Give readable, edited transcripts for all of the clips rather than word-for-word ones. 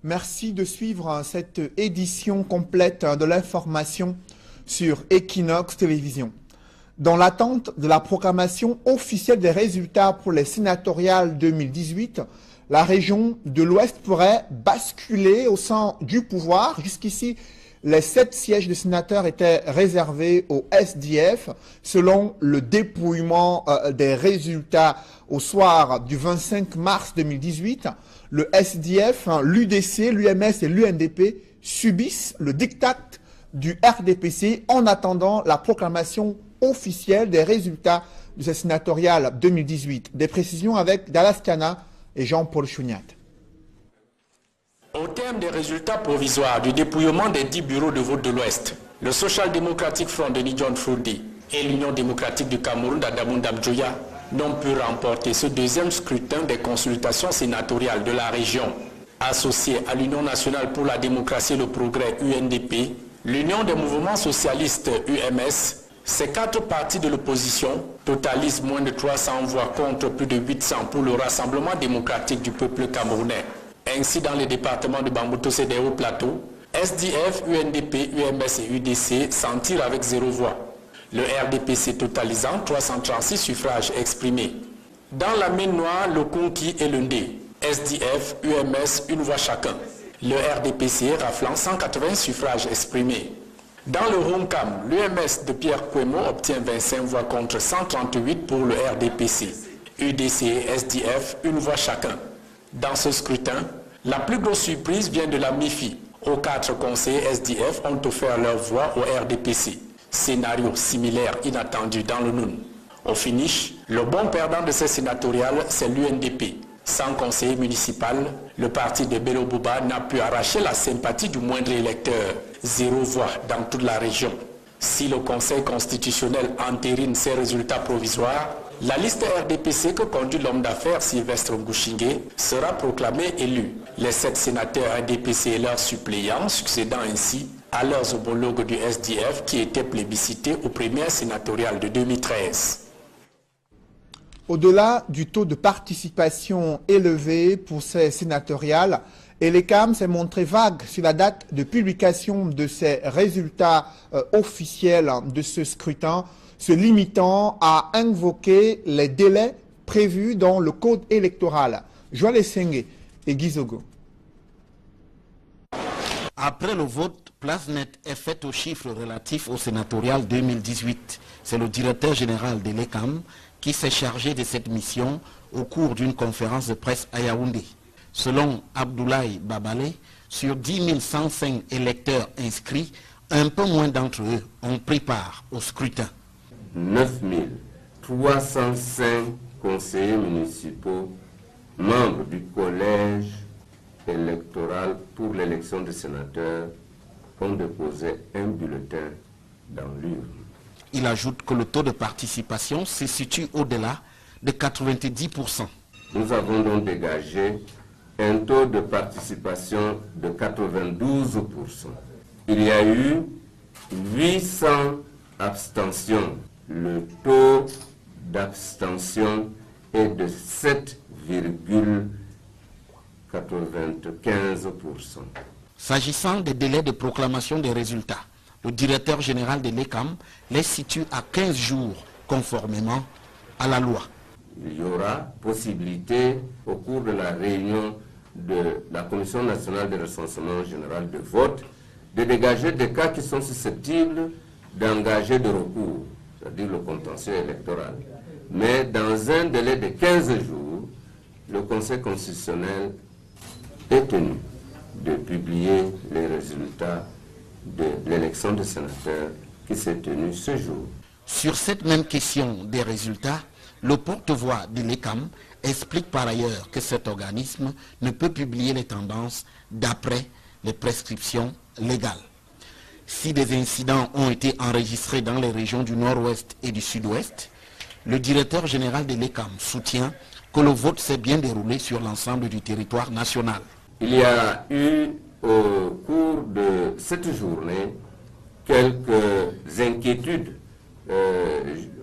Merci de suivre cette édition complète de l'information sur Equinox Télévision. Dans l'attente de la proclamation officielle des résultats pour les sénatoriales 2018, la région de l'Ouest pourrait basculer au sein du pouvoir. Jusqu'ici, les 7 sièges de sénateurs étaient réservés au SDF. Selon le dépouillement des résultats au soir du 25 mars 2018, le SDF, l'UDC, l'UMS et l'UNDP subissent le diktat du RDPC en attendant la proclamation officielle des résultats de ces sénatoriales 2018. Des précisions avec Dallas Cana et Jean-Paul Chouniat. Au terme des résultats provisoires du dépouillement des 10 bureaux de vote de l'Ouest, le Social Democratic Front de John Fundi et l'Union démocratique du Cameroun d'Adamou Dabdjoya n'ont pu remporter ce deuxième scrutin des consultations sénatoriales de la région. Associée à l'Union nationale pour la démocratie et le progrès UNDP, l'Union des mouvements socialistes UMS, ces 4 partis de l'opposition totalisent moins de 300 voix contre plus de 800 pour le Rassemblement démocratique du peuple camerounais. Ainsi, dans les départements de Bambuto et des Hauts-Plateaux, SDF, UNDP, UMS et UDC s'en tirent avec 0 voix. Le RDPC totalisant 336 suffrages exprimés. Dans la mine noire, le Konki et le Ndé, SDF, UMS, 1 voix chacun. Le RDPC raflant 180 suffrages exprimés. Dans le Romcam, l'UMS de Pierre Kouemo obtient 25 voix contre 138 pour le RDPC. UDC et SDF, 1 voix chacun. Dans ce scrutin, la plus grosse surprise vient de la MIFI. Aux 4 conseillers SDF ont offert leur voix au RDPC. Scénario similaire inattendu dans le Noun. Au finish, le bon perdant de ces sénatoriales, c'est l'UNDP. Sans conseiller municipal, le parti de Bello Bouba n'a pu arracher la sympathie du moindre électeur. 0 voix dans toute la région. Si le Conseil constitutionnel entérine ces résultats provisoires, la liste RDPC que conduit l'homme d'affaires Sylvestre Ngouchingué sera proclamée élue. Les 7 sénateurs RDPC et leurs suppléants succédant ainsi à leurs homologues du SDF qui étaient plébiscités aux premières sénatoriales de 2013. Au-delà du taux de participation élevé pour ces sénatoriales, Elecam s'est montré vague sur la date de publication de ces résultats officiels de ce scrutin, se limitant à invoquer les délais prévus dans le code électoral. Joël Essenge et Gizogo. Après le vote, place nette est faite aux chiffres relatifs au sénatorial 2018. C'est le directeur général de l'ECAM qui s'est chargé de cette mission au cours d'une conférence de presse à Yaoundé. Selon Abdoulaye Babale, sur 10 105 électeurs inscrits, un peu moins d'entre eux ont pris part au scrutin. 9 305 conseillers municipaux, membres du collège électoral pour l'élection des sénateurs, ont déposé un bulletin dans l'urne. Il ajoute que le taux de participation se situe au-delà de 90%. Nous avons donc dégagé un taux de participation de 92%. Il y a eu 800 abstentions. Le taux d'abstention est de 7,95%. S'agissant des délais de proclamation des résultats, le directeur général de l'ECAM les situe à 15 jours conformément à la loi. Il y aura possibilité au cours de la réunion de la Commission nationale de recensement général de vote de dégager des cas qui sont susceptibles d'engager de recours, c'est-à-dire le contentieux électoral. Mais dans un délai de 15 jours, le Conseil constitutionnel est tenu de publier les résultats de l'élection des sénateurs qui s'est tenue ce jour. Sur cette même question des résultats, le porte-voix de l'ECAM explique par ailleurs que cet organisme ne peut publier les tendances d'après les prescriptions légales. Si des incidents ont été enregistrés dans les régions du Nord-Ouest et du Sud-Ouest, le directeur général de l'ECAM soutient que le vote s'est bien déroulé sur l'ensemble du territoire national. Il y a eu au cours de cette journée quelques inquiétudes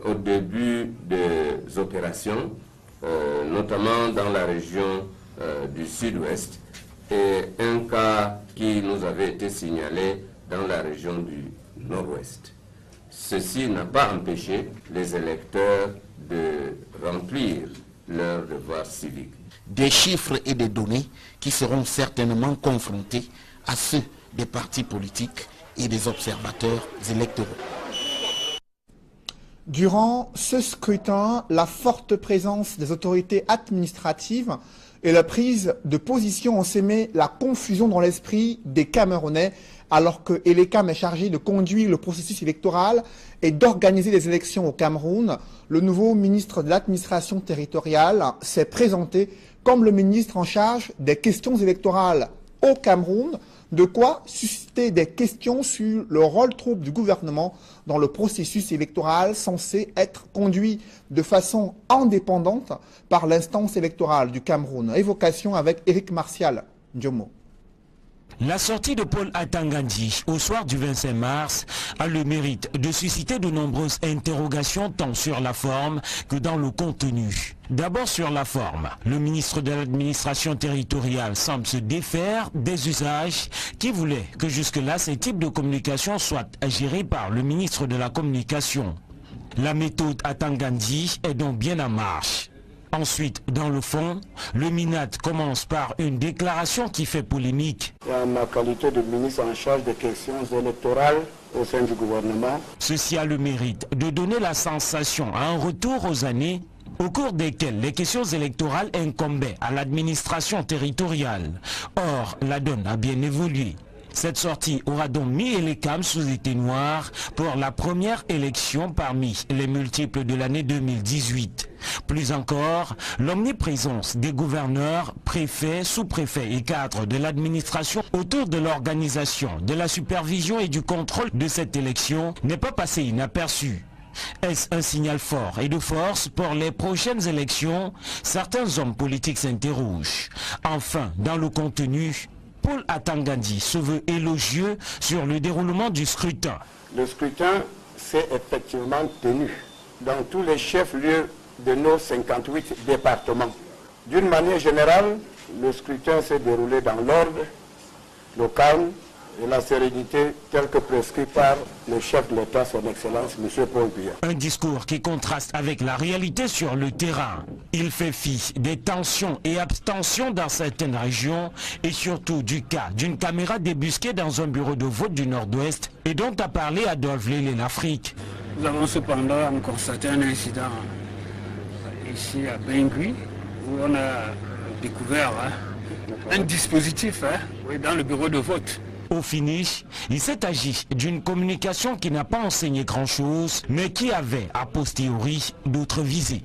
au début des opérations, notamment dans la région du Sud-Ouest, et un cas qui nous avait été signalé dans la région du Nord-Ouest. Ceci n'a pas empêché les électeurs de remplir leurs devoirs civiques. Des chiffres et des données qui seront certainement confrontés à ceux des partis politiques et des observateurs électoraux. Durant ce scrutin, la forte présence des autorités administratives et la prise de position ont sémé la confusion dans l'esprit des Camerounais, alors que Elekam est chargé de conduire le processus électoral et d'organiser les élections au Cameroun. Le nouveau ministre de l'administration territoriale s'est présenté comme le ministre en charge des questions électorales au Cameroun, de quoi susciter des questions sur le rôle trouble du gouvernement dans le processus électoral censé être conduit de façon indépendante par l'instance électorale du Cameroun. Évocation avec Éric Martial Ndiomo. La sortie de Paul Atangandi au soir du 25 mars a le mérite de susciter de nombreuses interrogations tant sur la forme que dans le contenu. D'abord sur la forme, le ministre de l'administration territoriale semble se défaire des usages qui voulaient que jusque-là ces types de communication soient gérés par le ministre de la communication. La méthode Atangandi est donc bien en marche. Ensuite, dans le fond, le MINAT commence par une déclaration qui fait polémique. En ma qualité de ministre en charge des questions électorales au sein du gouvernement. Ceci a le mérite de donner la sensation à un retour aux années au cours desquelles les questions électorales incombaient à l'administration territoriale. Or, la donne a bien évolué. Cette sortie aura donc mis Elekam sous éteignoir pour la première élection parmi les multiples de l'année 2018. Plus encore, l'omniprésence des gouverneurs, préfets, sous-préfets et cadres de l'administration autour de l'organisation, de la supervision et du contrôle de cette élection n'est pas passé inaperçu. Est-ce un signal fort et de force pour les prochaines élections? Certains hommes politiques s'interrogent. Enfin, dans le contenu, Paul Atangandi se veut élogieux sur le déroulement du scrutin. Le scrutin s'est effectivement tenu dans tous les chefs-lieux de nos 58 départements. D'une manière générale, le scrutin s'est déroulé dans l'ordre, le calme et la sérénité telle que prescrit par le chef de l'État, son Excellence, M. Paul Biya. Un discours qui contraste avec la réalité sur le terrain. Il fait fi des tensions et abstentions dans certaines régions et surtout du cas d'une caméra débusquée dans un bureau de vote du Nord-Ouest et dont a parlé Adolphe Lélé-L'Afrique. Nous avons cependant constaté un incident ici à Bengui où on a découvert un dispositif dans le bureau de vote. Au finish, il s'est agi d'une communication qui n'a pas enseigné grand-chose, mais qui avait, a posteriori, d'autres visées.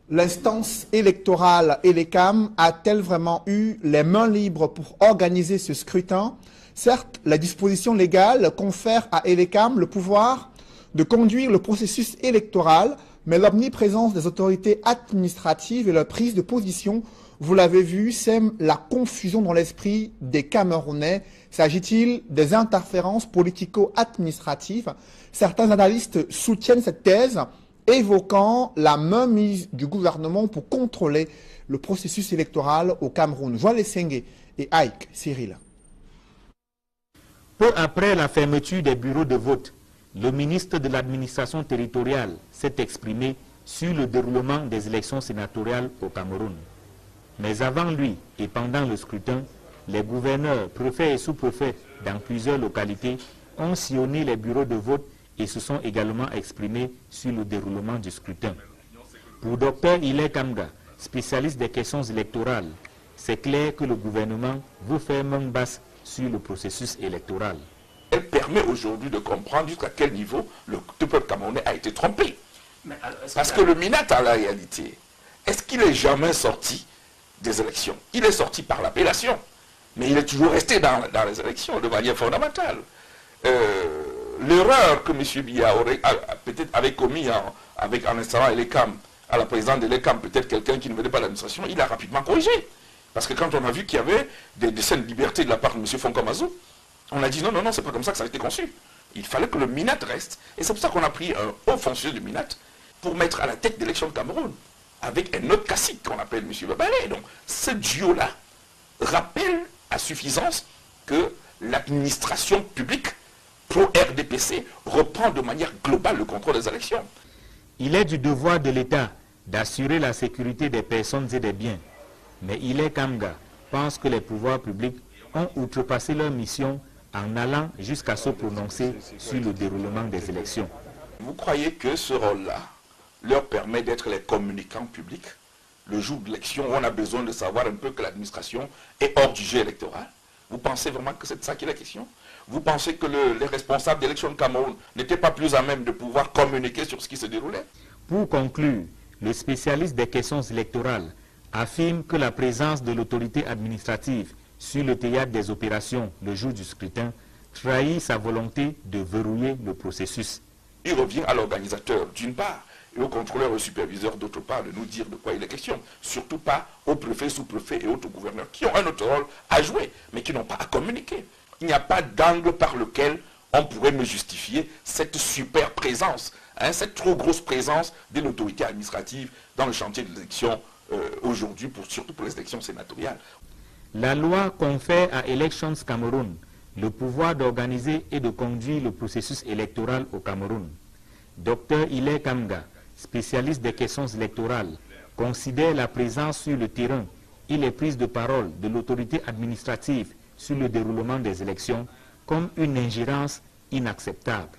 L'instance électorale Elekam a-t-elle vraiment eu les mains libres pour organiser ce scrutin? Certes, la disposition légale confère à Elekam le pouvoir de conduire le processus électoral, mais l'omniprésence des autorités administratives et leur prise de position, vous l'avez vu, sème la confusion dans l'esprit des Camerounais. S'agit-il des interférences politico-administratives? Certains analystes soutiennent cette thèse, évoquant la mainmise du gouvernement pour contrôler le processus électoral au Cameroun. Joël Essenge et Ike Cyril. Peu après la fermeture des bureaux de vote, le ministre de l'administration territoriale s'est exprimé sur le déroulement des élections sénatoriales au Cameroun. Mais avant lui et pendant le scrutin, les gouverneurs, préfets et sous-préfets dans plusieurs localités ont sillonné les bureaux de vote et se sont également exprimés sur le déroulement du scrutin. Pour Dr Ile Kamga, spécialiste des questions électorales, c'est clair que le gouvernement veut faire main basse sur le processus électoral. Elle permet aujourd'hui de comprendre jusqu'à quel niveau le peuple camerounais a été trompé. Parce que le MINAT, en la réalité, est-ce qu'il est jamais sorti des élections? Il est sorti par l'appellation, mais il est toujours resté dans les élections de manière fondamentale. L'erreur que M. Biya peut-être avait commis en installant Elekam à la présidence de l'Ekam, peut-être quelqu'un qui ne venait pas de l'administration, il a rapidement corrigé. Parce que quand on a vu qu'il y avait des scènes de liberté de la part de M. Fonkamazou, on a dit non, c'est pas comme ça que ça a été conçu. Il fallait que le MINAT reste. Et c'est pour ça qu'on a pris un haut fonctionnaire du MINAT pour mettre à la tête d'élection de Cameroun, avec un autre cacique qu'on appelle M. Babalé. Donc ce duo-là rappelle à suffisance que l'administration publique pro-RDPC reprend de manière globale le contrôle des élections. Il est du devoir de l'État d'assurer la sécurité des personnes et des biens. Mais Hilaire Kamga pense que les pouvoirs publics ont outrepassé leur mission en allant jusqu'à se prononcer sur le déroulement des élections. Vous croyez que ce rôle-là leur permet d'être les communicants publics le jour de l'élection où on a besoin de savoir un peu que l'administration est hors du jeu électoral? Vous pensez vraiment que c'est de ça qu'il est question? Vous pensez que les responsables d'élection de Cameroun n'étaient pas plus à même de pouvoir communiquer sur ce qui se déroulait? Pour conclure, le spécialiste des questions électorales affirme que la présence de l'autorité administrative sur le théâtre des opérations le jour du scrutin trahit sa volonté de verrouiller le processus. Il revient à l'organisateur d'une part et au contrôleur et au superviseur d'autre part de nous dire de quoi il est question. Surtout pas aux préfets, sous-préfets et autres gouverneurs qui ont un autre rôle à jouer mais qui n'ont pas à communiquer. Il n'y a pas d'angle par lequel on pourrait me justifier cette super présence, cette trop grosse présence de l'autorité administrative dans le chantier de l'élection aujourd'hui, surtout pour les élections sénatoriales. La loi confère à Elections Cameroun le pouvoir d'organiser et de conduire le processus électoral au Cameroun. Dr Hilaire Kamga, spécialiste des questions électorales, considère la présence sur le terrain et les prises de parole de l'autorité administrative sur le déroulement des élections comme une ingérence inacceptable.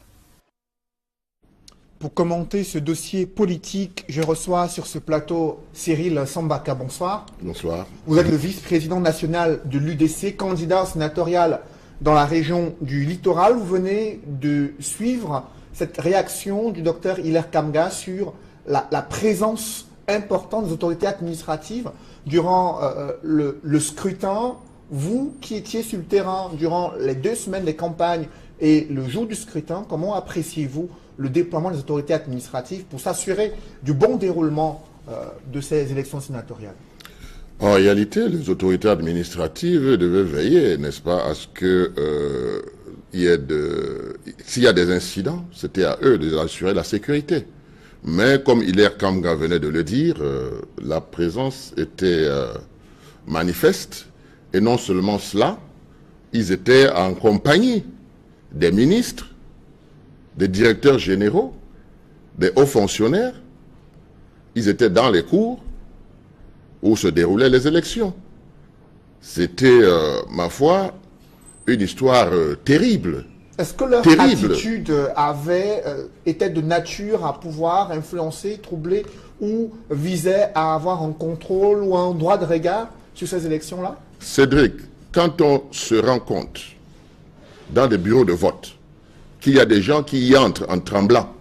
Pour commenter ce dossier politique, je reçois sur ce plateau Cyril Sambaka. Bonsoir. Bonsoir. Vous êtes le vice-président national de l'UDC, candidat sénatorial dans la région du littoral. Vous venez de suivre cette réaction du docteur Hilaire Kamga sur la présence importante des autorités administratives durant le scrutin. Vous qui étiez sur le terrain durant les 2 semaines des campagnes et le jour du scrutin, comment appréciez-vous le déploiement des autorités administratives pour s'assurer du bon déroulement de ces élections sénatoriales? En réalité, les autorités administratives devaient veiller, n'est-ce pas, à ce que s'il y a des incidents, c'était à eux d'assurer la sécurité. Mais comme Hilaire Kamga venait de le dire, la présence était manifeste. Et non seulement cela, ils étaient en compagnie des ministres, des directeurs généraux, des hauts fonctionnaires. Ils étaient dans les cours où se déroulaient les élections. C'était, ma foi, une histoire terrible. Est-ce que leur attitude était de nature à pouvoir influencer, troubler ou visait à avoir un contrôle ou un droit de regard sur ces élections-là? Cédric, quand on se rend compte dans des bureaux de vote qu'il y a des gens qui y entrent en tremblant,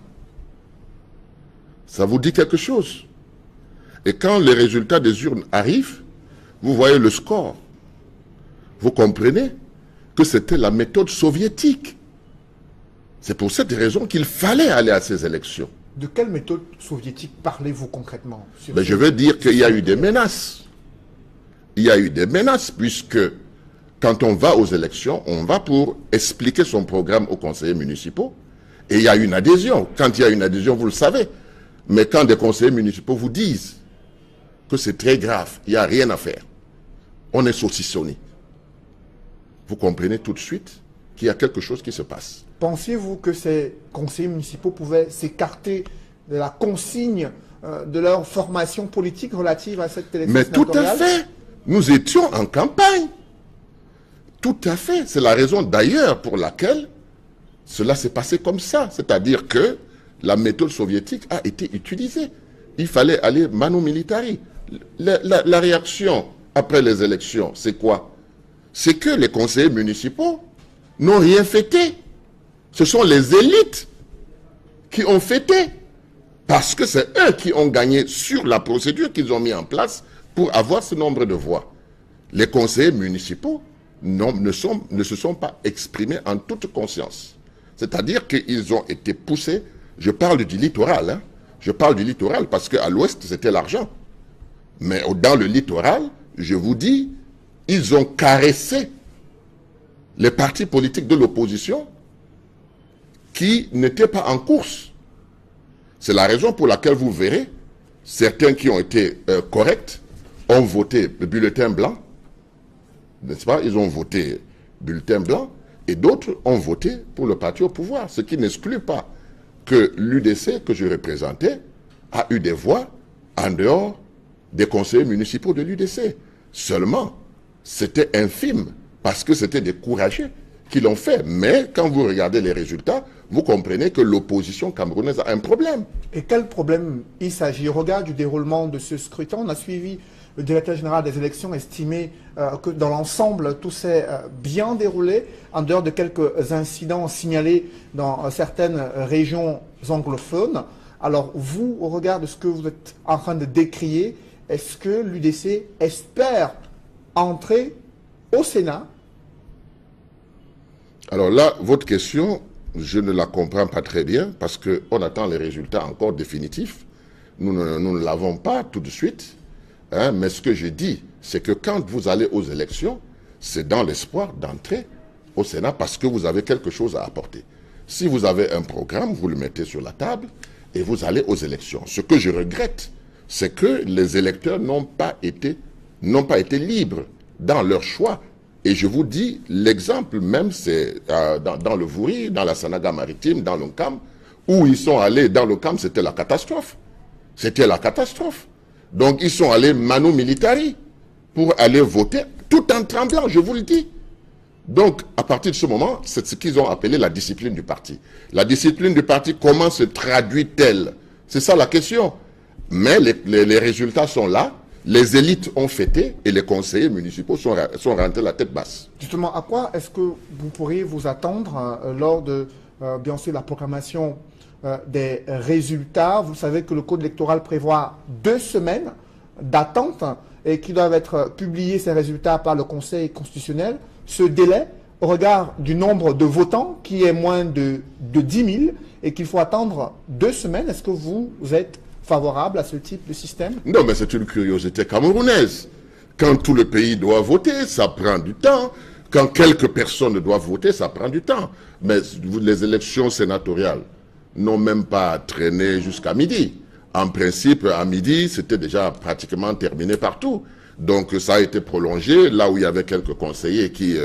ça vous dit quelque chose. Et quand les résultats des urnes arrivent, vous voyez le score. Vous comprenez que c'était la méthode soviétique. C'est pour cette raison qu'il fallait aller à ces élections. De quelle méthode soviétique parlez-vous concrètement? Je veux dire qu'il y a eu des menaces. Il y a eu des menaces puisque quand on va aux élections, on va pour expliquer son programme aux conseillers municipaux et il y a une adhésion. Quand il y a une adhésion, vous le savez. Mais quand des conseillers municipaux vous disent que c'est très grave, il n'y a rien à faire, on est saucissonné. Vous comprenez tout de suite qu'il y a quelque chose qui se passe. Pensiez-vous que ces conseillers municipaux pouvaient s'écarter de la consigne de leur formation politique relative à cette élection sénatoriale? Mais tout à fait. Nous étions en campagne. Tout à fait. C'est la raison d'ailleurs pour laquelle cela s'est passé comme ça. C'est-à-dire que la méthode soviétique a été utilisée. Il fallait aller manu militari. La réaction après les élections, c'est quoi? C'est que les conseillers municipaux n'ont rien fêté. Ce sont les élites qui ont fêté. Parce que c'est eux qui ont gagné sur la procédure qu'ils ont mis en place pour avoir ce nombre de voix. Les conseillers municipaux ne se sont pas exprimés en toute conscience. C'est-à-dire qu'ils ont été poussés. Je parle du littoral. Hein. Je parle du littoral parce qu'à l'ouest, c'était l'argent. Mais dans le littoral, je vous dis, ils ont caressé les partis politiques de l'opposition qui n'étaient pas en course. C'est la raison pour laquelle vous verrez, certains qui ont été corrects ont voté le bulletin blanc, n'est-ce pas? Ils ont voté bulletin blanc et d'autres ont voté pour le parti au pouvoir, ce qui n'exclut pas que l'UDC que je représentais a eu des voix en dehors des conseillers municipaux de l'UDC. Seulement, c'était infime parce que c'était des courageux qui l'ont fait. Mais quand vous regardez les résultats, vous comprenez que l'opposition camerounaise a un problème. Et quel problème il s'agit? Au regard du déroulement de ce scrutin, on a suivi le directeur général des élections estimé que dans l'ensemble, tout s'est bien déroulé, en dehors de quelques incidents signalés dans certaines régions anglophones. Alors vous, au regard de ce que vous êtes en train de décrier, est-ce que l'UDC espère entrer au Sénat? Alors là, votre question, je ne la comprends pas très bien parce qu'on attend les résultats encore définitifs. Nous ne l'avons pas tout de suite. Hein, mais ce que je dis, c'est que quand vous allez aux élections, c'est dans l'espoir d'entrer au Sénat parce que vous avez quelque chose à apporter. Si vous avez un programme, vous le mettez sur la table et vous allez aux élections. Ce que je regrette, c'est que les électeurs n'ont pas été libres dans leur choix. Et je vous dis, l'exemple même, c'est dans le Vouri, dans la Sanaga maritime, dans l'Oncam, où ils sont allés, dans l'Oncam, c'était la catastrophe. C'était la catastrophe. Donc, ils sont allés manu militari pour aller voter, tout en tremblant, je vous le dis. Donc, à partir de ce moment, c'est ce qu'ils ont appelé la discipline du parti. La discipline du parti, comment se traduit-elle? C'est ça la question. Mais les résultats sont là, les élites ont fêté et les conseillers municipaux sont rentrés la tête basse. Justement, à quoi est-ce que vous pourriez vous attendre lors de, bien sûr, la proclamation des résultats? Vous savez que le code électoral prévoit 2 semaines d'attente et qui doivent être publiés, ces résultats, par le Conseil constitutionnel. Ce délai, au regard du nombre de votants, qui est moins de 10 000, et qu'il faut attendre 2 semaines, est-ce que vous êtes favorable à ce type de système? Non, mais c'est une curiosité camerounaise. Quand tout le pays doit voter, ça prend du temps. Quand quelques personnes doivent voter, ça prend du temps. Mais les élections sénatoriales n'ont même pas traîné jusqu'à midi. En principe, à midi, c'était déjà pratiquement terminé partout. Donc ça a été prolongé, là où il y avait quelques conseillers qui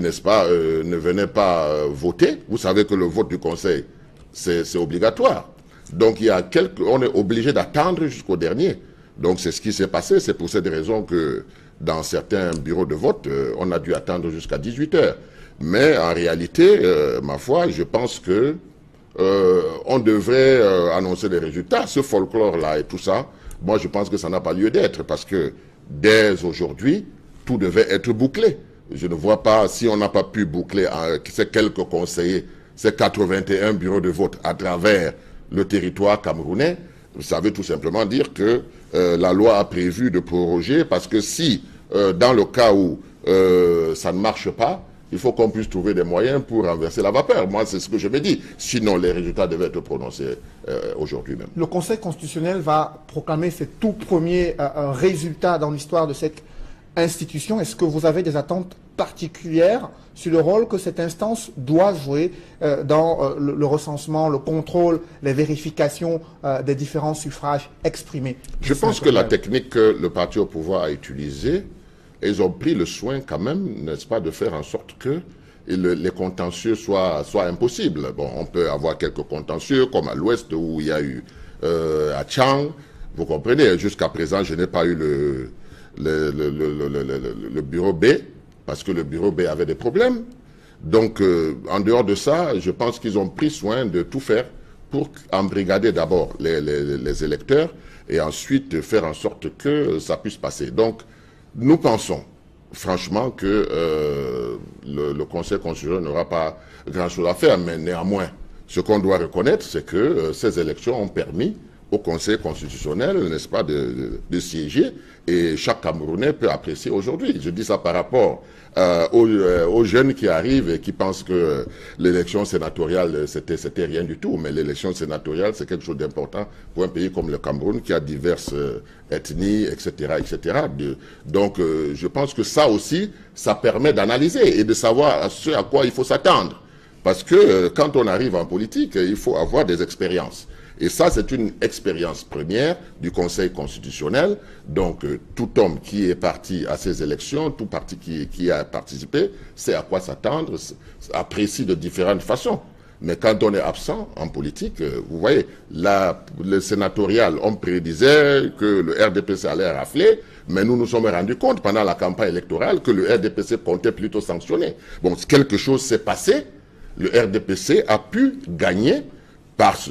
n'est-ce pas, ne venaient pas voter. Vous savez que le vote du conseil, c'est obligatoire. Donc on est obligé d'attendre jusqu'au dernier. Donc c'est ce qui s'est passé. C'est pour cette raison que dans certains bureaux de vote, on a dû attendre jusqu'à 18 h. Mais en réalité, ma foi, je pense que on devrait annoncer les résultats. Ce folklore-là et tout ça, moi je pense que ça n'a pas lieu d'être parce que dès aujourd'hui, tout devait être bouclé. Je ne vois pas, si on n'a pas pu boucler ces quelques conseillers, ces 81 bureaux de vote à travers le territoire camerounais, ça veut tout simplement dire que la loi a prévu de proroger parce que si, dans le cas où ça ne marche pas, il faut qu'on puisse trouver des moyens pour renverser la vapeur. Moi, c'est ce que je me dis. Sinon, les résultats devaient être prononcés aujourd'hui même. Le Conseil constitutionnel va proclamer ses tout premiers résultats dans l'histoire de cette institution. Est-ce que vous avez des attentes particulières sur le rôle que cette instance doit jouer dans le recensement, le contrôle, les vérifications des différents suffrages exprimés? Je pense que la technique que le parti au pouvoir a utilisée, ils ont pris le soin quand même, n'est-ce pas, de faire en sorte que les contentieux soient impossibles. Bon, on peut avoir quelques contentieux, comme à l'ouest où il y a eu à Tchang. Vous comprenez, jusqu'à présent, je n'ai pas eu le bureau B, parce que le bureau B avait des problèmes. Donc, en dehors de ça, je pense qu'ils ont pris soin de tout faire pour embrigader d'abord les électeurs et ensuite faire en sorte que ça puisse passer. Donc, nous pensons franchement que le Conseil constitutionnel n'aura pas grand-chose à faire, mais néanmoins, ce qu'on doit reconnaître, c'est que ces élections ont permis au Conseil constitutionnel, n'est-ce pas, de siéger, et chaque Camerounais peut apprécier aujourd'hui. Je dis ça par rapport aux jeunes qui arrivent et qui pensent que l'élection sénatoriale, c'était rien du tout, mais l'élection sénatoriale, c'est quelque chose d'important pour un pays comme le Cameroun, qui a diverses ethnies, etc., etc. Donc, je pense que ça aussi, ça permet d'analyser et de savoir ce à quoi il faut s'attendre. Parce que quand on arrive en politique, il faut avoir des expériences. Et ça, c'est une expérience première du Conseil constitutionnel. Donc, tout homme qui est parti à ces élections, tout parti qui a participé, sait à quoi s'attendre, apprécie de différentes façons. Mais quand on est absent en politique, vous voyez, là, le sénatorial, on prédisait que le RDPC allait rafler, mais nous nous sommes rendus compte pendant la campagne électorale que le RDPC comptait plutôt sanctionner. Bon, quelque chose s'est passé, le RDPC a pu gagner,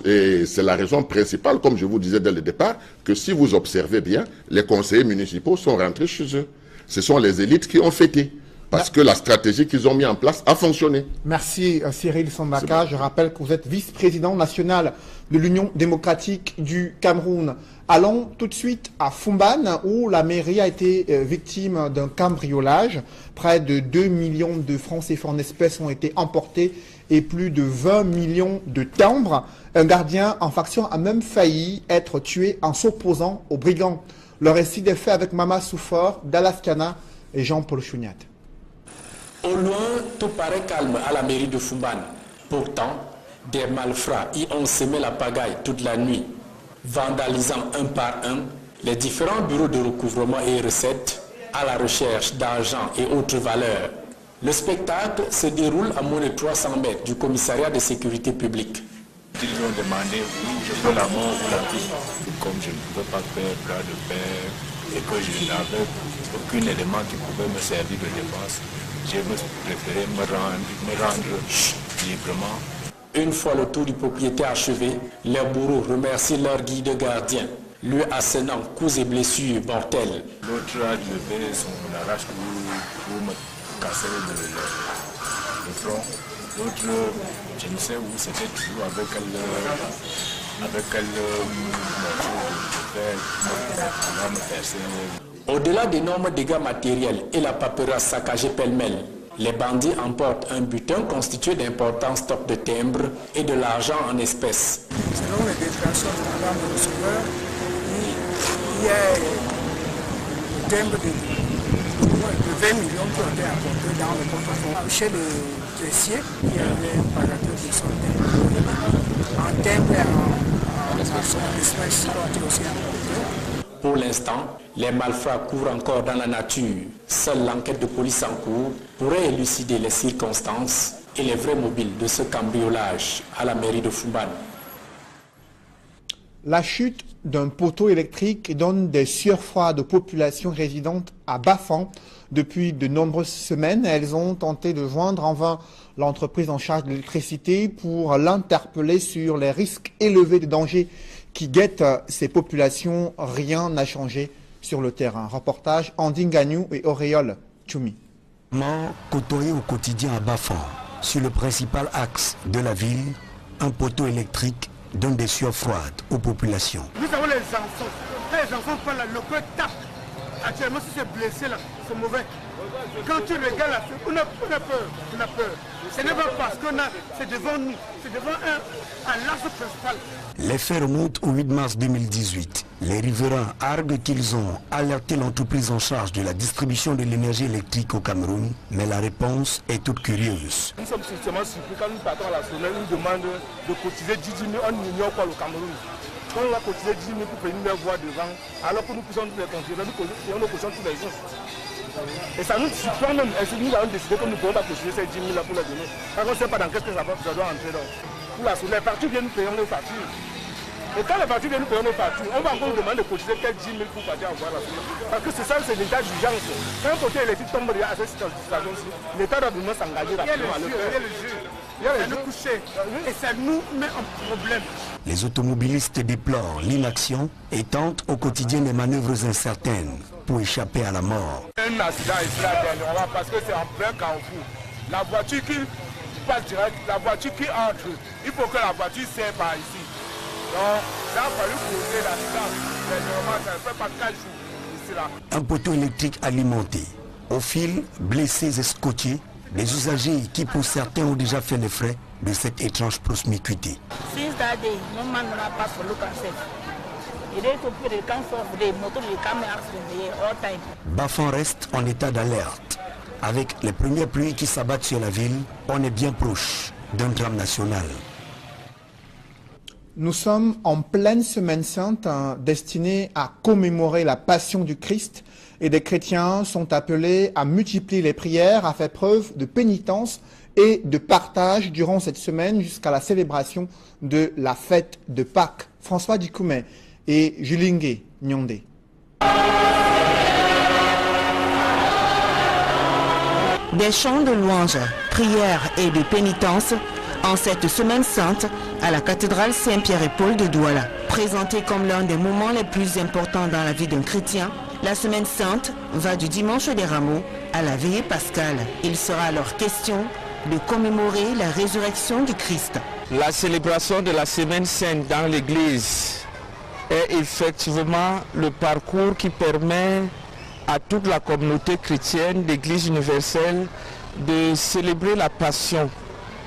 et c'est la raison principale, comme je vous disais dès le départ, que si vous observez bien, les conseillers municipaux sont rentrés chez eux. Ce sont les élites qui ont fêté. Parce que la stratégie qu'ils ont mis en place a fonctionné. Merci Cyril Sambaka. Je rappelle que vous êtes vice-président national de l'Union démocratique du Cameroun. Allons tout de suite à Fumban, où la mairie a été victime d'un cambriolage. Près de 2 millions de francs CFA en espèces ont été emportés et plus de 20 millions de timbres. Un gardien en faction a même failli être tué en s'opposant aux brigands. Le récit est fait avec Mama Soufor, Dalaskana et Jean-Paul Chouniat. Au loin, tout paraît calme à la mairie de Fumban. Pourtant, des malfrats y ont semé la pagaille toute la nuit, vandalisant un par un les différents bureaux de recouvrement et recettes à la recherche d'argent et autres valeurs. Le spectacle se déroule à moins de 300 mètres du commissariat de sécurité publique. Ils ont demandé, oui, je veux la mort ou la vie. Comme je ne pouvais pas faire bras de fer et que je n'avais aucun élément qui pouvait me servir de défense, j'ai préféré me rendre librement. Une fois le tour du propriétaire achevé, les bourreaux remercient leur guide gardien, lui assénant coups et blessures mortelles. L'autre a levé son arrache pour me casser le front. L'autre, je ne sais où, c'était toujours avec quel mouvement me percer. Au-delà d'énormes dégâts matériels et la paperasse saccagée pêle-mêle, les bandits emportent un butin constitué d'importants stocks de timbres et de l'argent en espèces. Selon les déclarations de Madame le receveur, il y a des timbres de 20 millions qui ont été apportés dans le portefeuille. Chez le caissier, il y avait un parateur de son timbre. En timbre et en espèces qui ont été aussi apportés. Pour l'instant, les malfrats courent encore dans la nature. Seule l'enquête de police en cours pourrait élucider les circonstances et les vrais mobiles de ce cambriolage à la mairie de Fumban. La chute d'un poteau électrique donne des sueurs froides aux populations résidentes à Bafan. Depuis de nombreuses semaines, elles ont tenté de joindre en vain l'entreprise en charge de l'électricité pour l'interpeller sur les risques élevés de danger qui guettent ces populations. Rien n'a changé sur le terrain. Reportage Andine Gagnou et Auréole Tchoumi. Côtoyé au quotidien à Bafan, sur le principal axe de la ville, un poteau électrique donne des sueurs froides aux populations. Nous avons les enfants pas là, le cœur tape. Actuellement, si c'est blessé là, c'est mauvais. Quand tu regardes là, on a peur. Ce n'est pas parce qu'on a, c'est devant nous, c'est devant un l'axe principal. Les faits remontent au 8 mars 2018. Les riverains arguent qu'ils ont alerté l'entreprise en charge de la distribution de l'énergie électrique au Cameroun, mais la réponse est toute curieuse. Nous sommes justement surpris quand nous partons à la semaine, nous demandent de cotiser 10 000, on ignore quoi le Cameroun. Quand on va cotiser 10 000 pour venir les voir devant, alors que nous puissions nous les contrôler, nous payons nos cautions tous les jours. Et ça nous surprend même, et nous avons décidé que nous ne pouvons pas cotiser ces 10 000 là pour les donner. Parce qu'on ne sait pas dans quel cas ça doit entrer. Donc. Pour la soleil, les factures viennent, nous payons nos factures. Et quand les factures viennent, nous payons nos factures, on va encore nous demander de cotiser peut-être 10 000 pour partir voir la soleil. Parce que c'est ça, c'est l'état d'urgence. Quand un côté électrique tombe à cette situation-ci, l'État doit vraiment s'engager rapidement à le faire. Et ça nous met en problème. Les automobilistes déplorent l'inaction et tentent au quotidien des manœuvres incertaines pour échapper à la mort. Un accident ici là dernièrement parce que c'est en plein carrefour. La voiture qui passe direct, la voiture qui entre, il faut que la voiture serre par ici. Donc ça a fallu causer l'accident. Dernièrement, ça ne fait pas 4 jours ici là. Un poteau électrique alimenté, au fil, blessés et scotchés, des usagers qui pour certains ont déjà fait les frais de cette étrange promiscuité. Bafan reste en état d'alerte. Avec les premières pluies qui s'abattent sur la ville, on est bien proche d'un drame national. Nous sommes en pleine semaine sainte destinée à commémorer la passion du Christ et des chrétiens sont appelés à multiplier les prières, à faire preuve de pénitence et de partage durant cette semaine jusqu'à la célébration de la fête de Pâques. François Dikoumé et Julingue Nyondé. Des chants de louanges, prières et de pénitence en cette semaine sainte à la cathédrale Saint-Pierre et Paul de Douala. Présentée comme l'un des moments les plus importants dans la vie d'un chrétien, la semaine sainte va du dimanche des Rameaux à la veillée pascale. Il sera alors question de commémorer la résurrection du Christ. La célébration de la semaine sainte dans l'église est effectivement le parcours qui permet à toute la communauté chrétienne d'église universelle de célébrer la passion,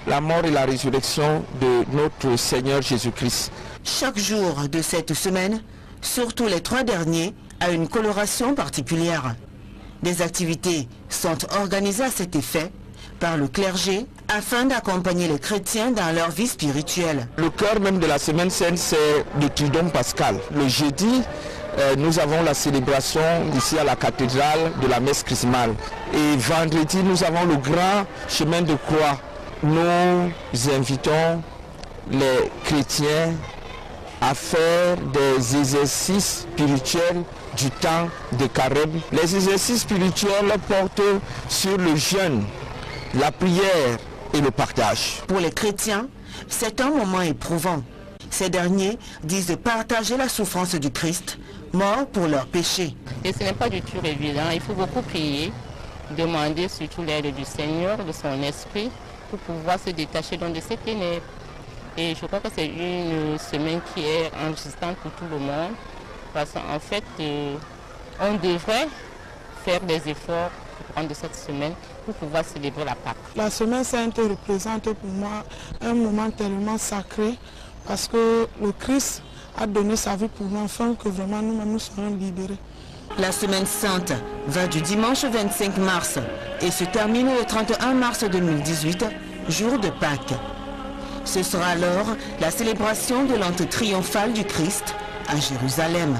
la mort et la résurrection de notre Seigneur Jésus-Christ. Chaque jour de cette semaine, surtout les 3 derniers, a une coloration particulière. Des activités sont organisées à cet effet par le clergé afin d'accompagner les chrétiens dans leur vie spirituelle. Le cœur même de la semaine sainte, c'est le Triduum pascal. Le jeudi, nous avons la célébration ici à la cathédrale de la messe chrismale. Et vendredi, nous avons le grand chemin de croix. Nous invitons les chrétiens à faire des exercices spirituels du temps de carême. Les exercices spirituels portent sur le jeûne, la prière et le partage. Pour les chrétiens, c'est un moment éprouvant. Ces derniers disent partager la souffrance du Christ, mort pour leurs péchés. Et ce n'est pas du tout évident, il faut beaucoup prier, demander surtout l'aide du Seigneur, de son esprit, pour pouvoir se détacher de ces ténèbres. Et je crois que c'est une semaine qui est enrichissante pour tout le monde, parce qu'en fait, on devrait faire des efforts pour prendre cette semaine pour pouvoir célébrer la Pâque. La semaine sainte représente pour moi un moment tellement sacré, parce que le Christ a donné sa vie pour nous afin que vraiment nous serons libérés. La semaine sainte va du dimanche 25 mars et se termine le 31 mars 2018, jour de Pâques. Ce sera alors la célébration de l'entrée triomphale du Christ à Jérusalem.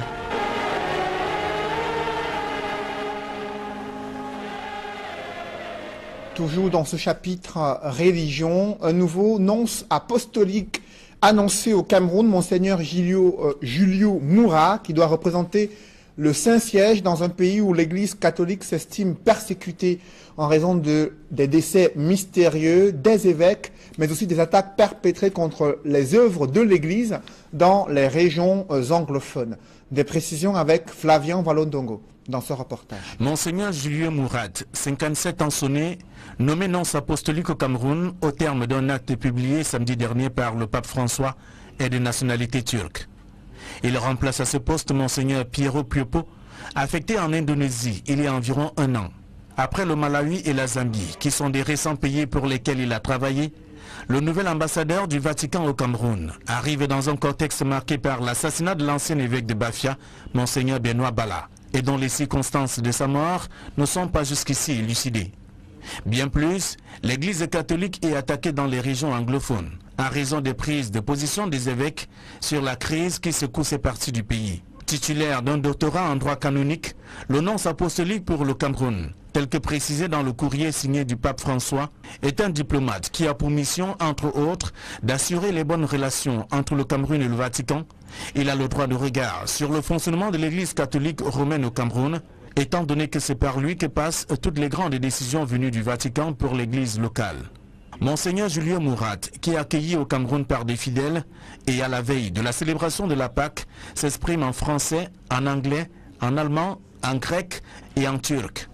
Toujours dans ce chapitre religion, un nouveau nonce apostolique annoncé au Cameroun, Monseigneur Julio Moura, qui doit représenter le Saint-Siège dans un pays où l'Église catholique s'estime persécutée en raison des décès mystérieux des évêques, mais aussi des attaques perpétrées contre les œuvres de l'Église dans les régions anglophones. Des précisions avec Flavien Valondongo dans ce reportage. Monseigneur Julio Moura, 57 ans sonné, nommé nonce apostolique au Cameroun au terme d'un acte publié samedi dernier par le pape François, est de nationalité turque. Il remplace à ce poste Monseigneur Piero Piopo, affecté en Indonésie il y a environ 1 an. Après le Malawi et la Zambie, qui sont des récents pays pour lesquels il a travaillé, le nouvel ambassadeur du Vatican au Cameroun arrive dans un contexte marqué par l'assassinat de l'ancien évêque de Bafia, Monseigneur Benoît Bala, et dont les circonstances de sa mort ne sont pas jusqu'ici élucidées. Bien plus, l'Église catholique est attaquée dans les régions anglophones, en raison des prises de position des évêques sur la crise qui secoue ces parties du pays. Titulaire d'un doctorat en droit canonique, le nonce apostolique pour le Cameroun, tel que précisé dans le courrier signé du pape François, est un diplomate qui a pour mission, entre autres, d'assurer les bonnes relations entre le Cameroun et le Vatican. Il a le droit de regard sur le fonctionnement de l'Église catholique romaine au Cameroun, étant donné que c'est par lui que passent toutes les grandes décisions venues du Vatican pour l'Église locale. Monseigneur Julio Moura, qui est accueilli au Cameroun par des fidèles et à la veille de la célébration de la Pâque, s'exprime en français, en anglais, en allemand, en grec et en turc.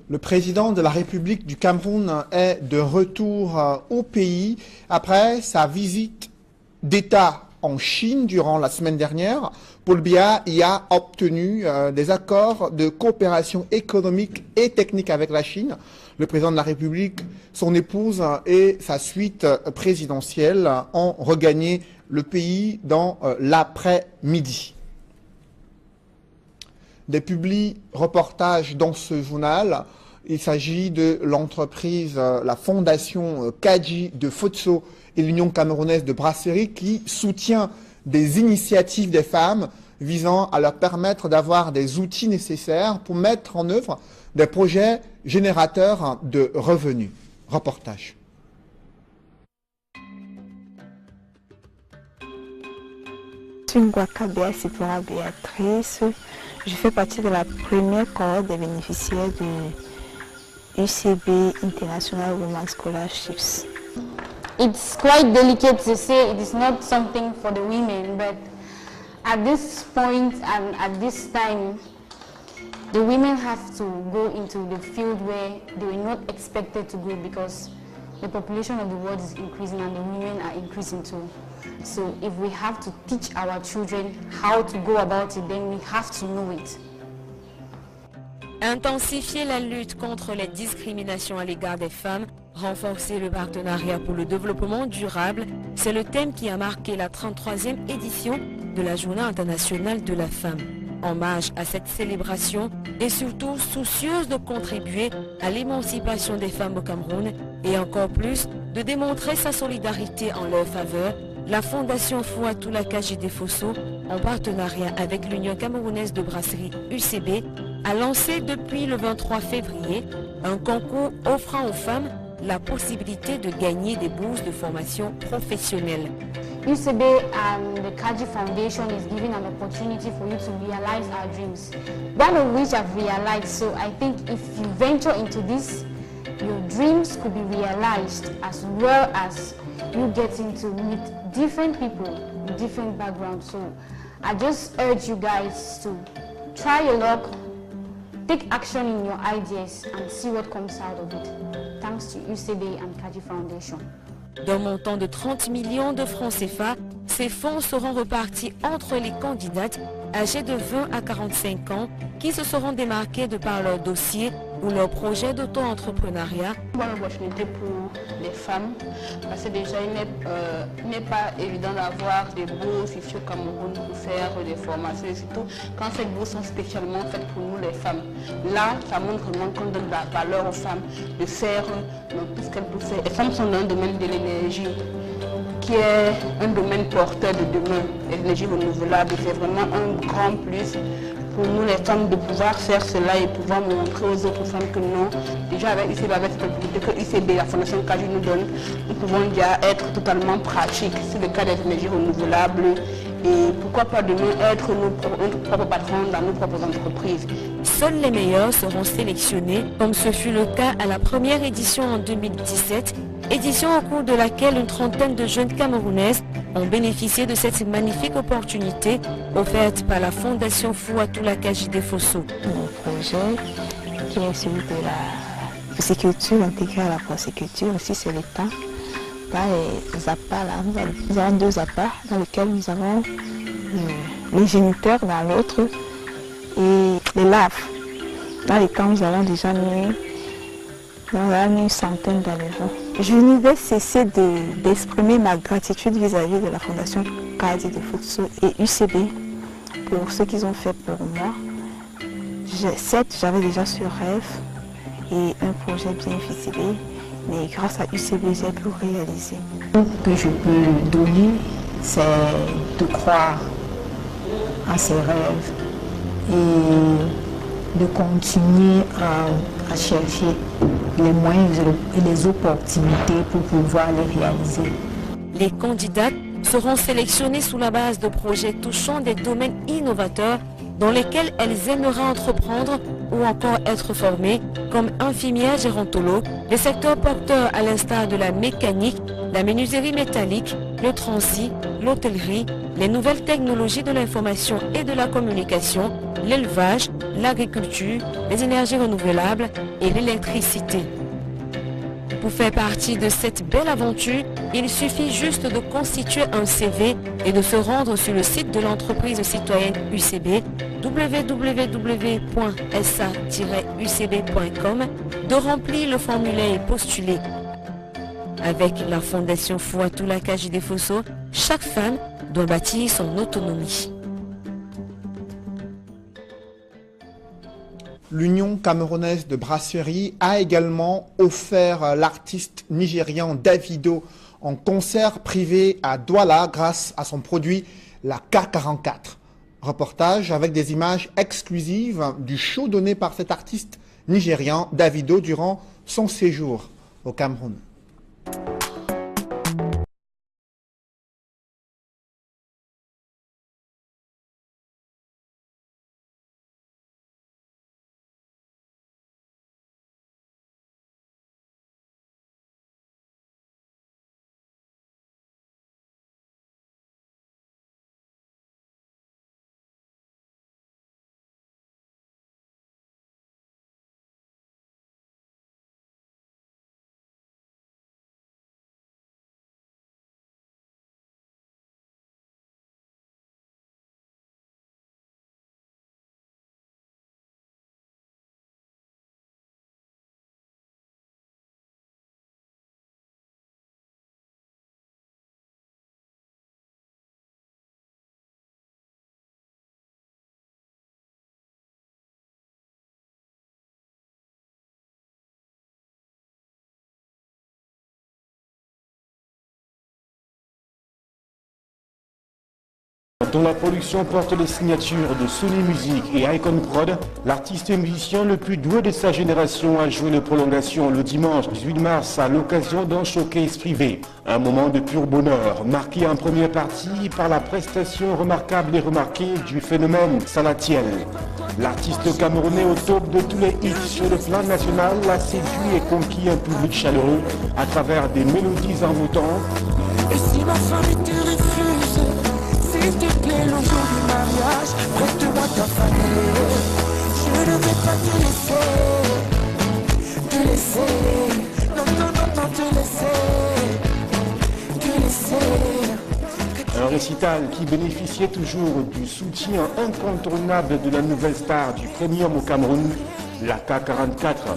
Le président de la République du Cameroun est de retour au pays après sa visite d'État en Chine durant la semaine dernière. Paul Biya y a obtenu des accords de coopération économique et technique avec la Chine. Le président de la République, son épouse et sa suite présidentielle ont regagné le pays dans l'après-midi. Des reportages dans ce journal. Il s'agit de l'entreprise, la fondation Kadji de Fotso et l'Union camerounaise de brasserie qui soutient des initiatives des femmes visant à leur permettre d'avoir des outils nécessaires pour mettre en œuvre des projets générateurs de revenus. Reportage. Je suis Ngwakabea Sipora Béatrice. Je fais partie de la première cohorte des bénéficiaires du UCB International Women's Scholarships. It's quite delicate to say it is not something for the women, but at this point and at this time, the women have to go into the field where they were not expected to go because the population of the world is increasing and the women are increasing too. So if we have to teach our children how to go about it, then we have to know it. Intensifier la lutte contre les discriminations à l'égard des femmes, renforcer le partenariat pour le développement durable, c'est le thème qui a marqué la 33e édition de la Journée internationale de la femme. Hommage à cette célébration et surtout soucieuse de contribuer à l'émancipation des femmes au Cameroun et encore plus de démontrer sa solidarité en leur faveur, la Fondation Fouatoula Kadji Fosso, en partenariat avec l'Union camerounaise de brasserie UCB, a lancé depuis le 23 février un concours offrant aux femmes la possibilité de gagner des bourses de formation professionnelle. UCB and the Kadji Foundation is giving an opportunity for you to realize our dreams. One of which I've realized, so I think if you venture into this, your dreams could be realized as well as you getting to meet different people with different backgrounds. So I just urge you guys to try your luck, take action in your ideas and see what comes out of it. Thanks to UCB and Kadji Foundation. D'un montant de 30 millions de francs CFA, ces fonds seront repartis entre les candidates âgées de 20 à 45 ans qui se seront démarquées de par leur dossier ou leur projet d'auto-entrepreneuriat. Bonne opportunité pour les femmes parce que déjà il n'est pas évident d'avoir des bourses ici au Cameroun pour faire des formations et surtout quand ces bourses sont spécialement faites pour nous les femmes. Là, ça montre vraiment qu'on donne de la valeur aux femmes de faire tout ce qu'elles peuvent faire. Les femmes sont dans le domaine de l'énergie qui est un domaine porteur de demain. L'énergie renouvelable, c'est vraiment un grand plus pour nous les femmes de pouvoir faire cela et pouvoir montrer aux autres femmes que non, déjà avec UCB, avec cette opportunité que UCB, la Fondation Kadji nous donne, nous pouvons déjà être totalement pratiques sur le cas des énergies renouvelables et pourquoi pas demain être notre propre patron dans nos propres entreprises. Seuls les meilleurs seront sélectionnés, comme ce fut le cas à la première édition en 2017, édition au cours de laquelle une trentaine de jeunes Camerounaises ont bénéficié de cette magnifique opportunité offerte par la Fondation Fouatoula Kadji Fosso. Mon projet, qui est celui de la pisciculture intégrée à la porciculture, aussi c'est l'État. Là, les appâts, là, nous avons deux appâts dans lesquels nous avons les géniteurs dans l'autre et les laves. Dans les camps, nous avons déjà mis une centaine d'éléphants. Je ne vais cesser d'exprimer ma gratitude vis-à-vis de la Fondation Kadji Fosso et UCB pour ce qu'ils ont fait pour moi. Certes, j'avais déjà ce rêve et un projet bien ficelé, mais grâce à UCB, j'ai pu réaliser. Ce que je peux donner, c'est de croire à ses rêves et de continuer à chercher les moyens et les opportunités pour pouvoir les réaliser. Les candidates seront sélectionnées sous la base de projets touchant des domaines innovateurs dans lesquels elles aimeraient entreprendre ou encore être formées, comme infirmières gérontologues, les secteurs porteurs à l'instar de la mécanique, la menuiserie métallique, le transit, l'hôtellerie, les nouvelles technologies de l'information et de la communication, l'élevage, l'agriculture, les énergies renouvelables et l'électricité. Pour faire partie de cette belle aventure, il suffit juste de constituer un CV et de se rendre sur le site de l'entreprise citoyenne UCB, www.sa-ucb.com, de remplir le formulaire et postuler. Avec la Fondation Fouatoula Kadji Fosso, chaque femme doit bâtir son autonomie. L'Union camerounaise de brasserie a également offert l'artiste nigérian Davido en concert privé à Douala grâce à son produit la K44. Reportage avec des images exclusives du show donné par cet artiste nigérian Davido durant son séjour au Cameroun. Dont la production porte les signatures de Sony Music et Icon Prod, l'artiste et musicien le plus doué de sa génération a joué les prolongations le dimanche 18 mars à l'occasion d'un showcase privé. Un moment de pur bonheur, marqué en première partie par la prestation remarquable et remarquée du phénomène Salatiel. L'artiste camerounais au top de tous les hits sur le plan national a séduit et conquis un public chaleureux à travers des mélodies envoûtantes. Et si ma famille te refuse, s'il te plaît, le jour du mariage, prête-moi ta famille. Je ne vais pas te laisser, non, te laisser. Un récital qui bénéficiait toujours du soutien incontournable de la nouvelle star du premium au Cameroun, la K44.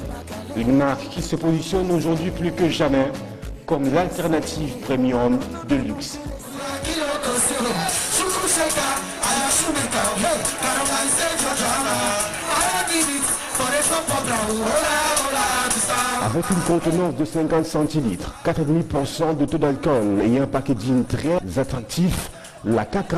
Une marque qui se positionne aujourd'hui plus que jamais comme l'alternative premium de luxe. Avec une contenance de 50 centilitres, 4,5% de taux d'alcool et un packaging très attractif, la K44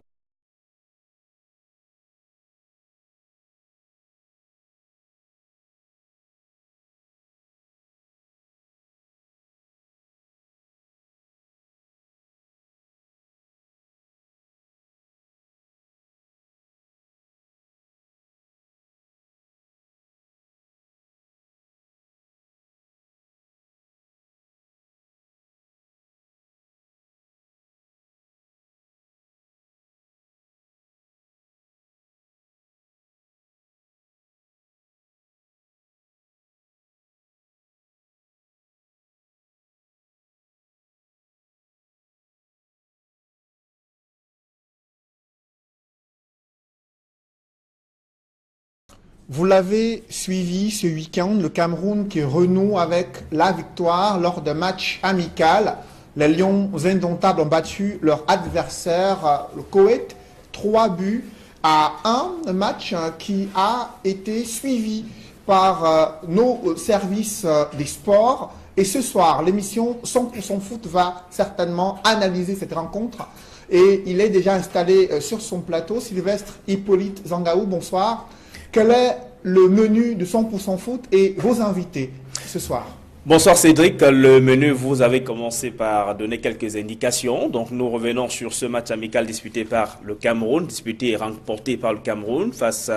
Vous l'avez suivi ce week-end, le Cameroun qui renoue avec la victoire lors d'un match amical. Les Lions indomptables ont battu leur adversaire, le Koweït, 3-1. Un match qui a été suivi par nos services des sports. Et ce soir, l'émission 100% Foot va certainement analyser cette rencontre. Et il est déjà installé sur son plateau. Sylvestre Hippolyte Zangaou, bonsoir. Quel est le menu de 100% Foot et vos invités ce soir? Bonsoir Cédric, le menu, vous avez commencé par donner quelques indications. Donc nous revenons sur ce match amical disputé par le Cameroun, disputé et remporté par le Cameroun face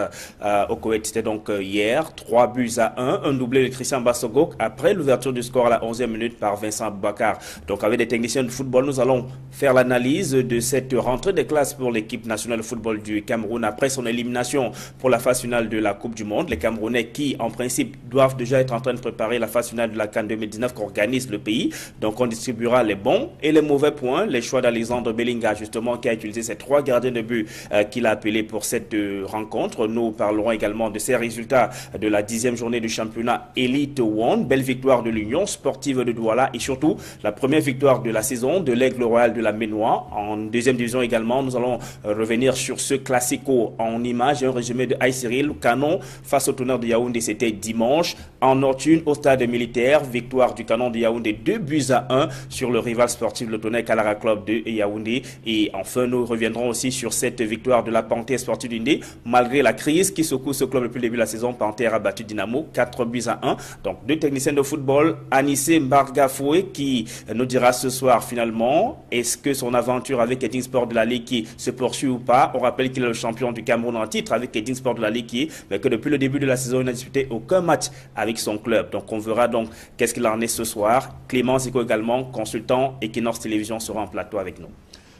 au Koweït. C'était donc hier, 3-1, un doublé de Christian Bassogok après l'ouverture du score à la 11e minute par Vincent Bakar. Donc avec des techniciens de football, nous allons faire l'analyse de cette rentrée des classes pour l'équipe nationale de football du Cameroun après son élimination pour la phase finale de la Coupe du Monde. Les Camerounais qui, en principe, doivent déjà être en train de préparer la phase finale de la CAN 2019 qu'organise le pays. Donc on distribuera les bons et les mauvais points. Les choix d'Alexandre Bellinga, justement, qui a utilisé ces 3 gardiens de but qu'il a appelés pour cette rencontre. Nous parlerons également de ces résultats de la 10e journée du championnat Elite One. Belle victoire de l'Union sportive de Douala et surtout la première victoire de la saison de l'Aigle Royal de la Ménois. En 2e division également, nous allons revenir sur ce classico en images et un résumé de Aïe-Cyril. Canon face au Tonnerre de Yaoundé, c'était dimanche. En Nord-Une, au stade militaire, victoire du Canon de Yaoundé 2-1 sur le rival sportif le Tonnerre Kalara Club de Yaoundé. Et enfin, nous reviendrons aussi sur cette victoire de la Panthère sportive d'Indé. Malgré la crise qui secoue ce club depuis le début de la saison, Panthère a battu Dynamo 4-1. Donc 2 techniciens de football, Anissé Mbargafoué qui nous dira ce soir finalement, est-ce que son aventure avec Edding Sport de la Ligue qui se poursuit ou pas. On rappelle qu'il est le champion du Cameroun en titre avec Edding Sport de la Ligue mais que depuis le début de la saison, il n'a disputé aucun match avec son club. Donc on verra donc qu'est-ce qu'il en est ce soir. Clément Zico également, consultant Equinox Télévision, sera en plateau avec nous.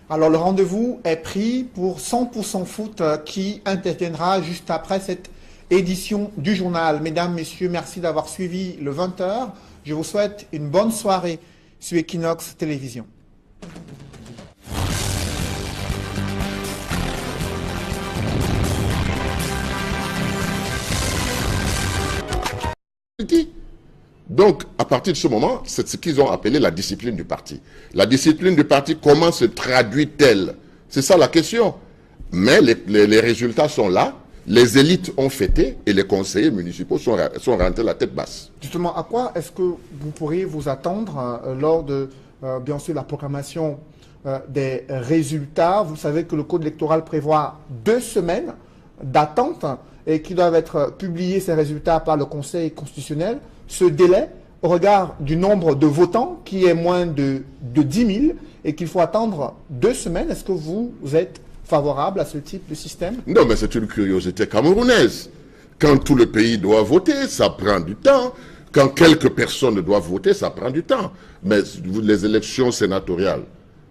Alors le rendez-vous est pris pour 100% foot qui interviendra juste après cette édition du journal. Mesdames, messieurs, merci d'avoir suivi le 20h. Je vous souhaite une bonne soirée sur Equinox Télévision. Donc, à partir de ce moment, c'est ce qu'ils ont appelé la discipline du parti. La discipline du parti, comment se traduit-elle? C'est ça la question. Mais les résultats sont là, les élites ont fêté et les conseillers municipaux sont rentrés la tête basse. Justement, à quoi est-ce que vous pourriez vous attendre lors de, bien sûr, la proclamation des résultats? Vous savez que le code électoral prévoit 2 semaines d'attente et qui doivent être publiés, ces résultats, par le Conseil constitutionnel. Ce délai, au regard du nombre de votants, qui est moins de 10 000, et qu'il faut attendre 2 semaines, est-ce que vous êtes favorable à ce type de système? Non, mais c'est une curiosité camerounaise. Quand tout le pays doit voter, ça prend du temps. Quand quelques personnes doivent voter, ça prend du temps. Mais les élections sénatoriales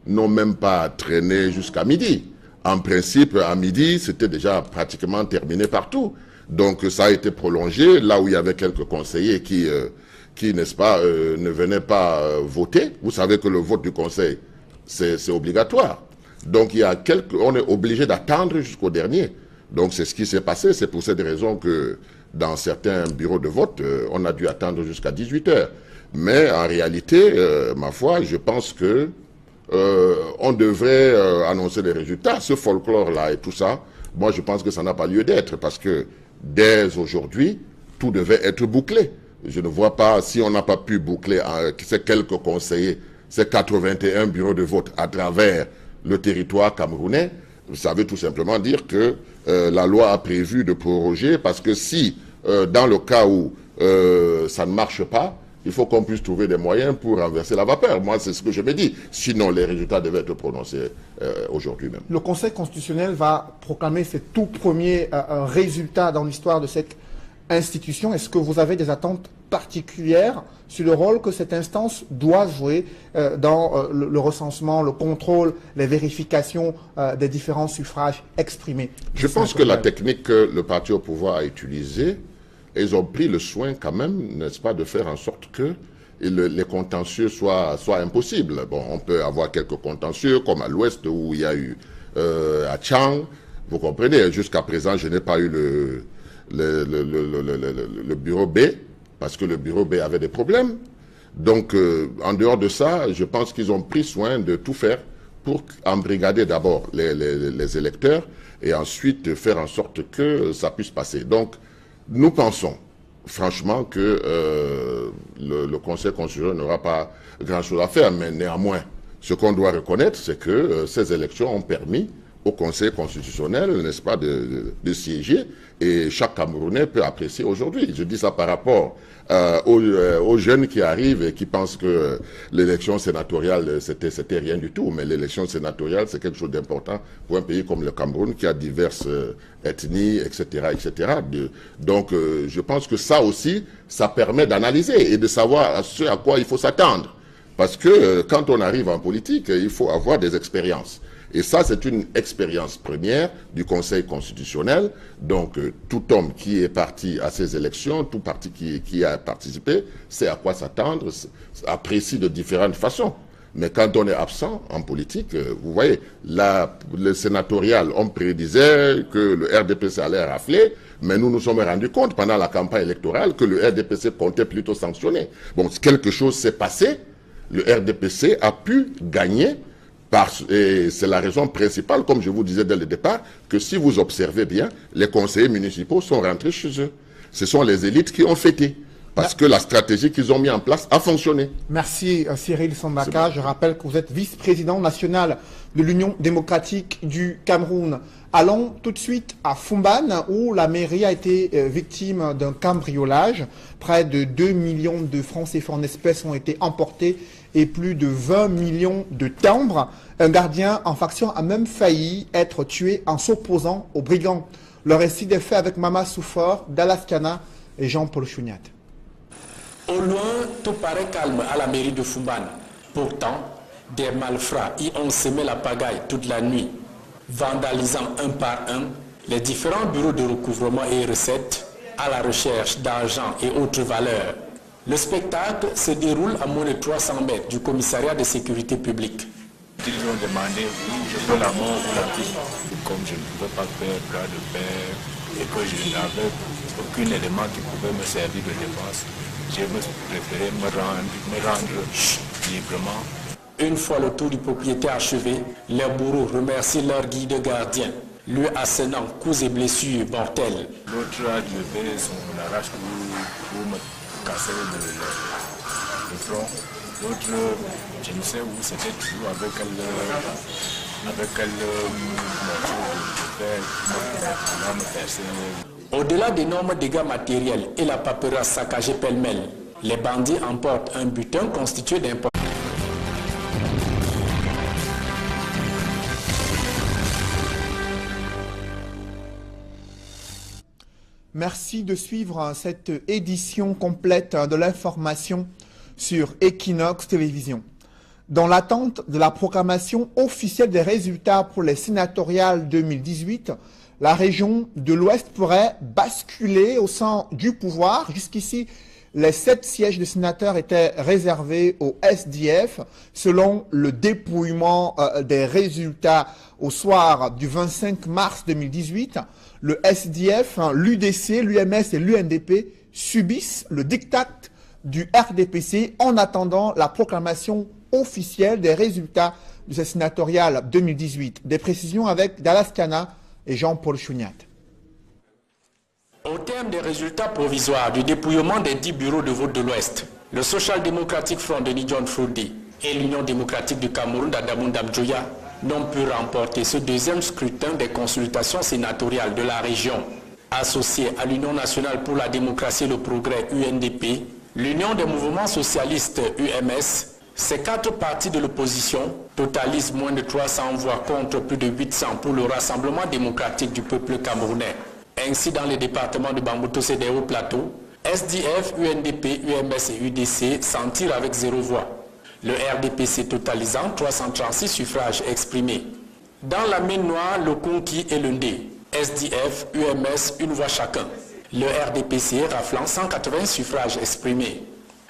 n'ont même pas traîné jusqu'à midi. En principe, à midi, c'était déjà pratiquement terminé partout. Donc ça a été prolongé, là où il y avait quelques conseillers qui n'est-ce pas, ne venaient pas voter. Vous savez que le vote du conseil, c'est obligatoire. Donc on est obligé d'attendre jusqu'au dernier. Donc c'est ce qui s'est passé. C'est pour cette raison que dans certains bureaux de vote, on a dû attendre jusqu'à 18 h. Mais en réalité, ma foi, je pense que on devrait annoncer les résultats. Ce folklore-là et tout ça, moi je pense que ça n'a pas lieu d'être parce que dès aujourd'hui, tout devait être bouclé. Je ne vois pas, si on n'a pas pu boucler ces quelques conseillers, ces 81 bureaux de vote à travers le territoire camerounais, ça veut tout simplement dire que la loi a prévu de proroger parce que si, dans le cas où ça ne marche pas, il faut qu'on puisse trouver des moyens pour renverser la vapeur. Moi, c'est ce que je me dis. Sinon, les résultats devaient être prononcés aujourd'hui même. Le Conseil constitutionnel va proclamer ses tout premiers résultats dans l'histoire de cette institution. Est-ce que vous avez des attentes particulières sur le rôle que cette instance doit jouer dans le recensement, le contrôle, les vérifications des différents suffrages exprimés? Je pense que la technique que le parti au pouvoir a utilisée, ils ont pris le soin quand même, n'est-ce pas, de faire en sorte que les contentieux soient impossibles. Bon, on peut avoir quelques contentieux, comme à l'ouest où il y a eu à Tchang. Vous comprenez, jusqu'à présent, je n'ai pas eu le bureau B, parce que le bureau B avait des problèmes. Donc, en dehors de ça, je pense qu'ils ont pris soin de tout faire pour embrigader d'abord les électeurs et ensuite faire en sorte que ça puisse passer. Donc, nous pensons franchement que le Conseil constitutionnel n'aura pas grand-chose à faire, mais néanmoins, ce qu'on doit reconnaître, c'est que ces élections ont permis au Conseil constitutionnel, n'est-ce pas, de siéger, et chaque Camerounais peut apprécier aujourd'hui. Je dis ça par rapport aux jeunes qui arrivent et qui pensent que l'élection sénatoriale, c'était rien du tout. Mais l'élection sénatoriale, c'est quelque chose d'important pour un pays comme le Cameroun, qui a diverses ethnies, etc., etc. Donc, je pense que ça aussi, ça permet d'analyser et de savoir ce à quoi il faut s'attendre. Parce que quand on arrive en politique, il faut avoir des expériences. Et ça, c'est une expérience première du Conseil constitutionnel. Donc, tout homme qui est parti à ces élections, tout parti qui a participé, sait à quoi s'attendre, apprécie de différentes façons. Mais quand on est absent en politique, vous voyez, le sénatorial, on prédisait que le RDPC allait rafler, mais nous nous sommes rendus compte pendant la campagne électorale que le RDPC comptait plutôt sanctionner. Bon, quelque chose s'est passé, le RDPC a pu gagner, et c'est la raison principale, comme je vous disais dès le départ, que si vous observez bien, les conseillers municipaux sont rentrés chez eux. Ce sont les élites qui ont fêté. Parce que la stratégie qu'ils ont mis en place a fonctionné. Merci Cyril Sambaka. Je rappelle que vous êtes vice-président national de l'Union démocratique du Cameroun. Allons tout de suite à Fumban, où la mairie a été victime d'un cambriolage. Près de 2 millions de francs CFA en espèces ont été emportés et plus de 20 millions de timbres. Un gardien en faction a même failli être tué en s'opposant aux brigands. Le récit des faits avec Mama Soufor, Dalaskana et Jean-Paul Chouniat. Au loin, tout paraît calme à la mairie de Fumban. Pourtant, des malfrats y ont semé la pagaille toute la nuit, vandalisant un par un les différents bureaux de recouvrement et recettes à la recherche d'argent et autres valeurs. Le spectacle se déroule à moins de 300 mètres du commissariat de sécurité publique. Ils ont demandé, oui, je veux la mort ou la vie. Comme je ne pouvais pas faire bras de fer et que je n'avais aucun élément qui pouvait me servir de défense, j'ai préféré me rendre librement. Une fois le tour du propriétaire achevé, les bourreaux remercient leur guide gardien, lui assénant coups et blessures mortelles. L'autre a levé son arrache-cou pour me casser le front. L'autre, je ne sais où, c'était toujours avec quel morceau de fer qui va me percer. Au-delà d'énormes dégâts matériels et la paperasse saccagée pêle-mêle, les bandits emportent un butin constitué d'importants. Merci de suivre cette édition complète de l'information sur Equinox Télévision. Dans l'attente de la proclamation officielle des résultats pour les sénatoriales 2018, la région de l'Ouest pourrait basculer au sein du pouvoir. Jusqu'ici, les 7 sièges de sénateurs étaient réservés au SDF. Selon le dépouillement des résultats au soir du 25 mars 2018, le SDF, l'UDC, l'UMS et l'UNDP subissent le diktat du RDPC en attendant la proclamation officielle des résultats de ces sénatoriales 2018. Des précisions avec Dalaskana et Jean-Paul Chouniat. Au terme des résultats provisoires du dépouillement des 10 bureaux de vote de l'Ouest, le Social Democratic Front de John Fourdi et l'Union démocratique du Cameroun d'Adaboun Dabdjoya n'ont pu remporter ce deuxième scrutin des consultations sénatoriales de la région. Associés à l'Union nationale pour la démocratie et le progrès UNDP, l'Union des mouvements socialistes UMS, ces 4 partis de l'opposition totalisent moins de 300 voix contre plus de 800 pour le Rassemblement démocratique du peuple camerounais. Ainsi, dans les départements de Bambuto et des Hauts-Plateaux, SDF, UNDP, UMS et UDC s'en tirent avec 0 voix. Le RDPC totalisant 336 suffrages exprimés. Dans la mine noire, le Conquis et le Ndé, SDF, UMS, une voix chacun. Le RDPC raflant 180 suffrages exprimés.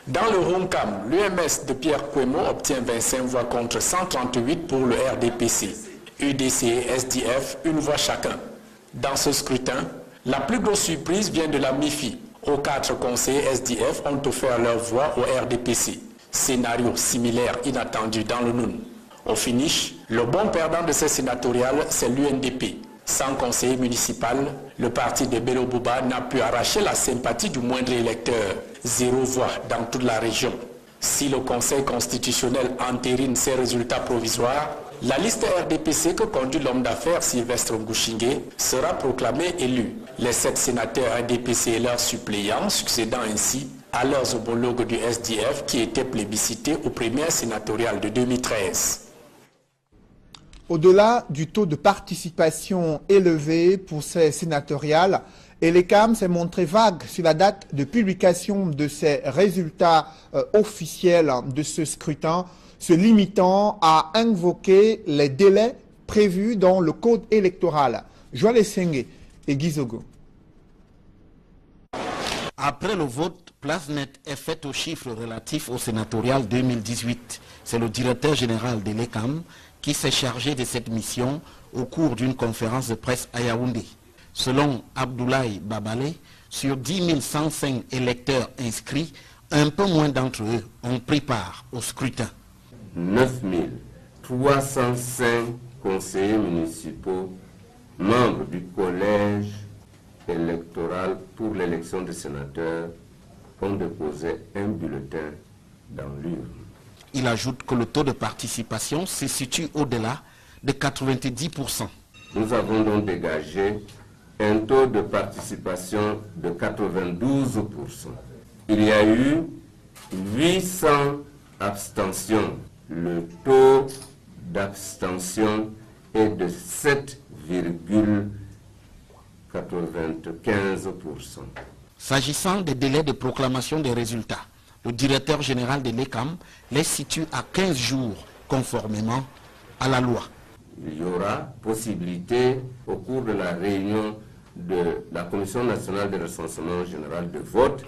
Dans le Romcam, l'UMS de Pierre Kouemo obtient 25 voix contre 138 pour le RDPC. UDC et SDF, une voix chacun. Dans ce scrutin, la plus grosse surprise vient de la MIFI. Aux 4 conseillers SDF ont offert leur voix au RDPC. Scénario similaire inattendu dans le Noun. Au finish, le bon perdant de ces sénatoriales, c'est l'UNDP. Sans conseiller municipal, le parti de Bello Bouba n'a pu arracher la sympathie du moindre électeur. 0 voix dans toute la région. Si le Conseil constitutionnel entérine ces résultats provisoires, la liste RDPC que conduit l'homme d'affaires Sylvestre Ngouchingué sera proclamée élue. Les 7 sénateurs RDPC et leurs suppléants succédant ainsi à leurs homologues du SDF qui étaient plébiscités aux premières sénatoriales de 2013. Au-delà du taux de participation élevé pour ces sénatoriales, Elecam s'est montré vague sur la date de publication de ces résultats officiels de ce scrutin, se limitant à invoquer les délais prévues dans le code électoral. Joël Essenge et Gizogo. Après le vote, place nette est faite aux chiffres relatifs au sénatorial 2018. C'est le directeur général de l'ECAM qui s'est chargé de cette mission au cours d'une conférence de presse à Yaoundé. Selon Abdoulaye Babale, sur 10 105 électeurs inscrits, un peu moins d'entre eux ont pris part au scrutin. 9 305 conseillers municipaux, membres du collège électoral pour l'élection des sénateurs, ont déposé un bulletin dans l'urne. Il ajoute que le taux de participation se situe au-delà de 90%. Nous avons donc dégagé un taux de participation de 92%. Il y a eu 800 abstentions. Le taux d'abstention est de 7,95%. S'agissant des délais de proclamation des résultats, le directeur général de l'ECAM les situe à 15 jours conformément à la loi. Il y aura possibilité au cours de la réunion de la Commission nationale de recensement général de vote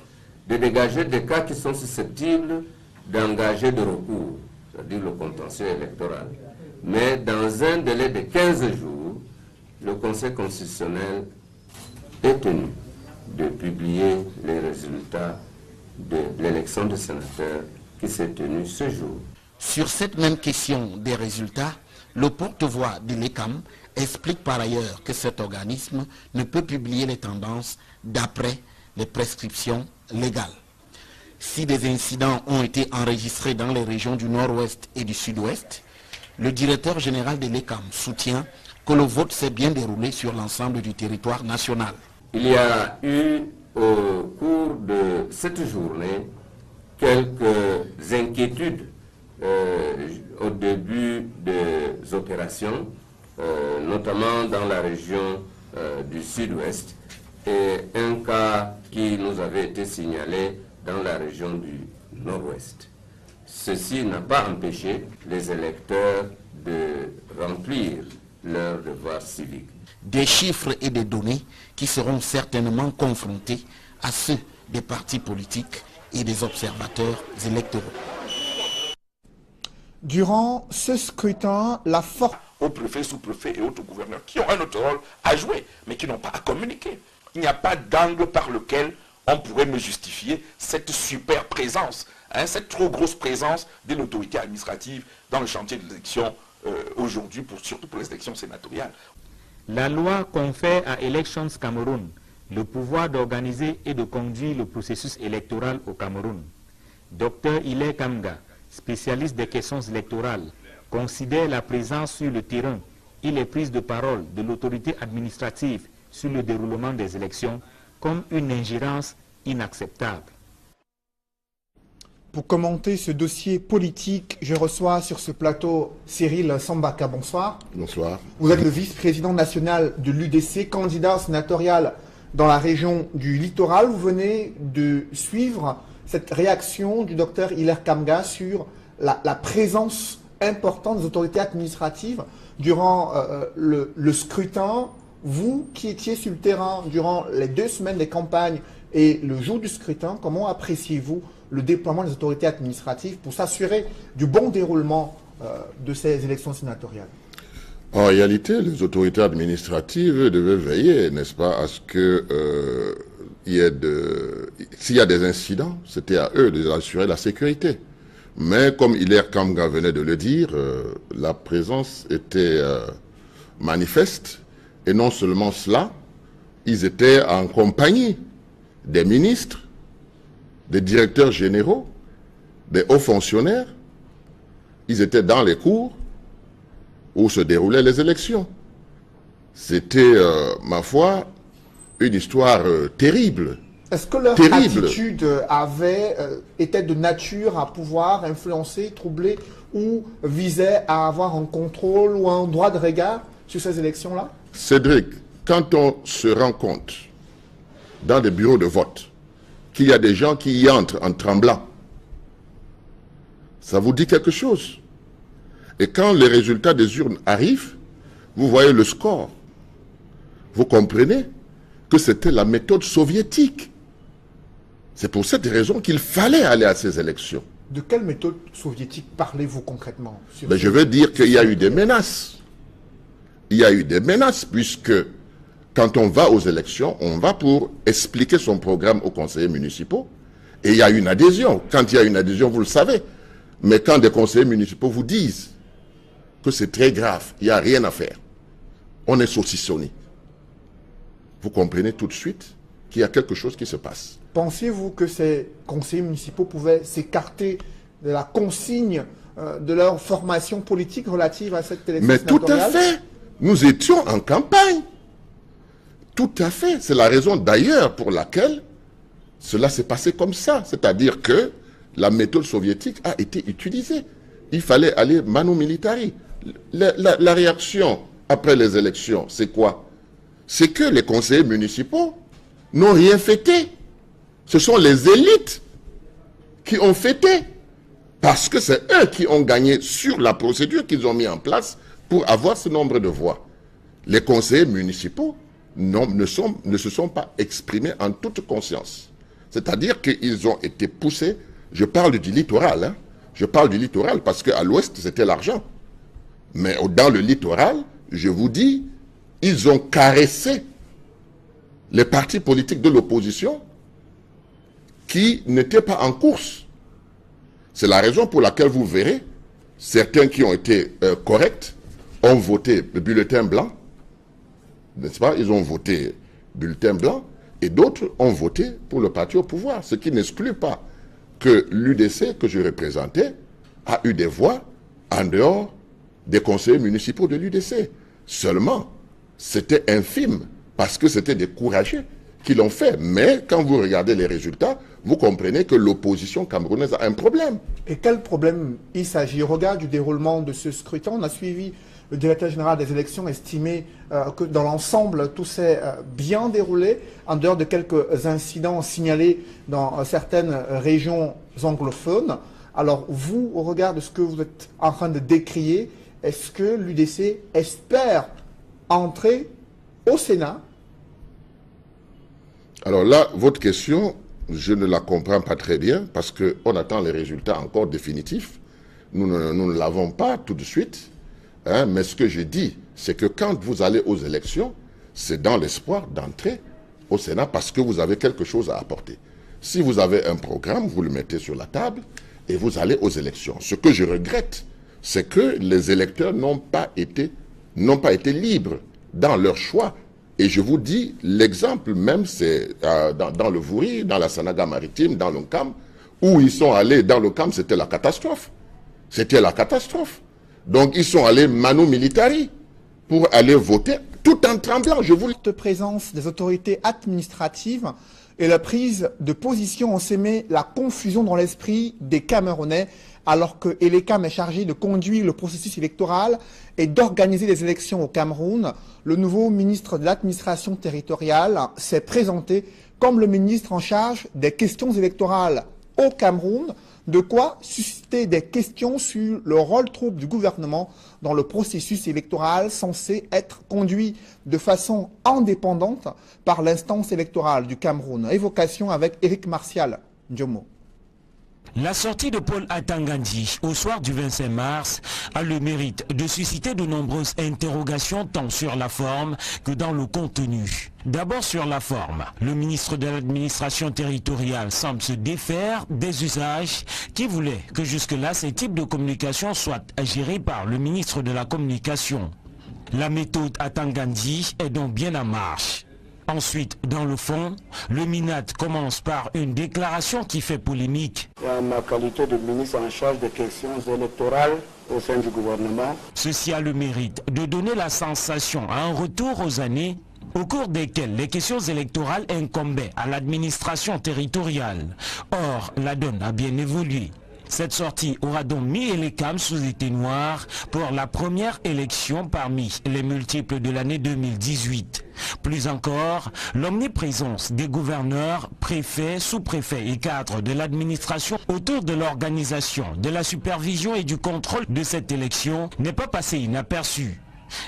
de dégager des cas qui sont susceptibles d'engager de recours, c'est-à-dire le contentieux électoral. Mais dans un délai de 15 jours, le Conseil constitutionnel est tenu de publier les résultats de l'élection des sénateurs qui s'est tenue ce jour. Sur cette même question des résultats, le porte-voix de l'ECAM explique par ailleurs que cet organisme ne peut publier les tendances d'après les prescriptions légales. Si des incidents ont été enregistrés dans les régions du Nord-Ouest et du Sud-Ouest, le directeur général de l'ECAM soutient que le vote s'est bien déroulé sur l'ensemble du territoire national. Il y a eu au cours de cette journée quelques inquiétudes au début des opérations, notamment dans la région du Sud-Ouest, et un cas qui nous avait été signalé dans la région du Nord-Ouest. Ceci n'a pas empêché les électeurs de remplir leur devoir civique. Des chiffres et des données qui seront certainement confrontés à ceux des partis politiques et des observateurs électoraux. Durant ce scrutin, la force... Aux préfets, sous-préfets et autres gouverneurs qui ont un autre rôle à jouer, mais qui n'ont pas à communiquer. Il n'y a pas d'angle par lequel on pourrait me justifier cette super présence, cette trop grosse présence de l'autorité administrative dans le chantier de l'élection aujourd'hui, surtout pour les élections sénatoriales. La loi confère à Elections Cameroun le pouvoir d'organiser et de conduire le processus électoral au Cameroun. Dr Ile Kamga, spécialiste des questions électorales, considère la présence sur le terrain et les prises de parole de l'autorité administrative sur le déroulement des élections comme une ingérence inacceptable. Pour commenter ce dossier politique, je reçois sur ce plateau Cyril Sambaka. Bonsoir. Bonsoir. Vous êtes le vice-président national de l'UDC, candidat sénatorial dans la région du littoral. Vous venez de suivre cette réaction du docteur Hilaire Kamga sur la présence importante des autorités administratives durant le scrutin. Vous qui étiez sur le terrain durant les 2 semaines des campagnes et le jour du scrutin, comment appréciez-vous le déploiement des autorités administratives pour s'assurer du bon déroulement de ces élections sénatoriales? En réalité, les autorités administratives devaient veiller, n'est-ce pas, à ce que s'il y a des incidents, c'était à eux d'assurer la sécurité. Mais comme Hilaire Kamga venait de le dire, la présence était manifeste. Et non seulement cela, ils étaient en compagnie des ministres, des directeurs généraux, des hauts fonctionnaires. Ils étaient dans les cours où se déroulaient les élections. C'était, ma foi, une histoire terrible. Est-ce que leur attitude était de nature à pouvoir influencer, troubler ou visait à avoir un contrôle ou un droit de regard sur ces élections-là? Cédric, quand on se rend compte dans des bureaux de vote qu'il y a des gens qui y entrent en tremblant, ça vous dit quelque chose. Et quand les résultats des urnes arrivent, vous voyez le score. Vous comprenez que c'était la méthode soviétique. C'est pour cette raison qu'il fallait aller à ces élections. De quelle méthode soviétique parlez-vous concrètement? Je veux dire qu'il y a eu des menaces. Il y a eu des menaces puisque quand on va aux élections, on va pour expliquer son programme aux conseillers municipaux et il y a une adhésion. Quand il y a une adhésion, vous le savez. Mais quand des conseillers municipaux vous disent que c'est très grave, il n'y a rien à faire, on est saucissonné. Vous comprenez tout de suite qu'il y a quelque chose qui se passe. Pensiez-vous que ces conseillers municipaux pouvaient s'écarter de la consigne de leur formation politique relative à cette élection sénatoriale? Mais tout à fait. Nous étions en campagne. Tout à fait. C'est la raison d'ailleurs pour laquelle cela s'est passé comme ça. C'est-à-dire que la méthode soviétique a été utilisée. Il fallait aller manu militari. La réaction après les élections, c'est quoi? C'est que les conseillers municipaux n'ont rien fêté. Ce sont les élites qui ont fêté. Parce que c'est eux qui ont gagné sur la procédure qu'ils ont mis en place pour avoir ce nombre de voix. Les conseillers municipaux ne se sont pas exprimés en toute conscience. C'est-à-dire qu'ils ont été poussés. Je parle du littoral. Hein. Je parle du littoral parce qu'à l'ouest, c'était l'argent. Mais dans le littoral, je vous dis, ils ont caressé les partis politiques de l'opposition qui n'étaient pas en course. C'est la raison pour laquelle vous verrez, certains qui ont été corrects ont voté le bulletin blanc, n'est-ce pas? Ils ont voté bulletin blanc et d'autres ont voté pour le parti au pouvoir, ce qui n'exclut pas que l'UDC que je représentais a eu des voix en dehors des conseillers municipaux de l'UDC. Seulement, c'était infime parce que c'était des courageux qui l'ont fait. Mais quand vous regardez les résultats, vous comprenez que l'opposition camerounaise a un problème. Et quel problème il s'agit? Au regard du déroulement de ce scrutin, on a suivi le directeur général des élections estimé que dans l'ensemble, tout s'est bien déroulé, en dehors de quelques incidents signalés dans certaines régions anglophones. Alors vous, au regard de ce que vous êtes en train de décrier, est-ce que l'UDC espère entrer au Sénat? Alors là, votre question, je ne la comprends pas très bien parce qu'on attend les résultats encore définitifs. Nous ne l'avons pas tout de suite. Hein, mais ce que je dis, c'est que quand vous allez aux élections, c'est dans l'espoir d'entrer au Sénat parce que vous avez quelque chose à apporter. Si vous avez un programme, vous le mettez sur la table et vous allez aux élections. Ce que je regrette, c'est que les électeurs n'ont pas été libres dans leur choix. Et je vous dis, l'exemple même, c'est dans le Vouri, dans la Sanaga maritime, dans le Nkam, où ils sont allés dans le Nkam, c'était la catastrophe. C'était la catastrophe. Donc ils sont allés manu militari pour aller voter tout en tremblant. Je vous... La présence des autorités administratives et la prise de position ont sémé la confusion dans l'esprit des Camerounais, alors que Elekam est chargé de conduire le processus électoral et d'organiser les élections au Cameroun. Le nouveau ministre de l'administration territoriale s'est présenté comme le ministre en charge des questions électorales au Cameroun, de quoi susciter des questions sur le rôle trouble du gouvernement dans le processus électoral censé être conduit de façon indépendante par l'instance électorale du Cameroun. Évocation avec Éric Martial Ndjomo. La sortie de Paul Atangandi au soir du 25 mars a le mérite de susciter de nombreuses interrogations tant sur la forme que dans le contenu. D'abord sur la forme, le ministre de l'administration territoriale semble se défaire des usages qui voulaient que jusque-là ces types de communication soient gérés par le ministre de la communication. La méthode Atangandi est donc bien en marche. Ensuite, dans le fond, le MINAT commence par une déclaration qui fait polémique. En ma qualité de ministre en charge des questions électorales au sein du gouvernement. Ceci a le mérite de donner la sensation à un retour aux années au cours desquelles les questions électorales incombaient à l'administration territoriale. Or, la donne a bien évolué. Cette sortie aura donc mis Elekam sous éteignoir pour la première élection parmi les multiples de l'année 2018. Plus encore, l'omniprésence des gouverneurs, préfets, sous-préfets et cadres de l'administration autour de l'organisation, de la supervision et du contrôle de cette élection n'est pas passée inaperçue.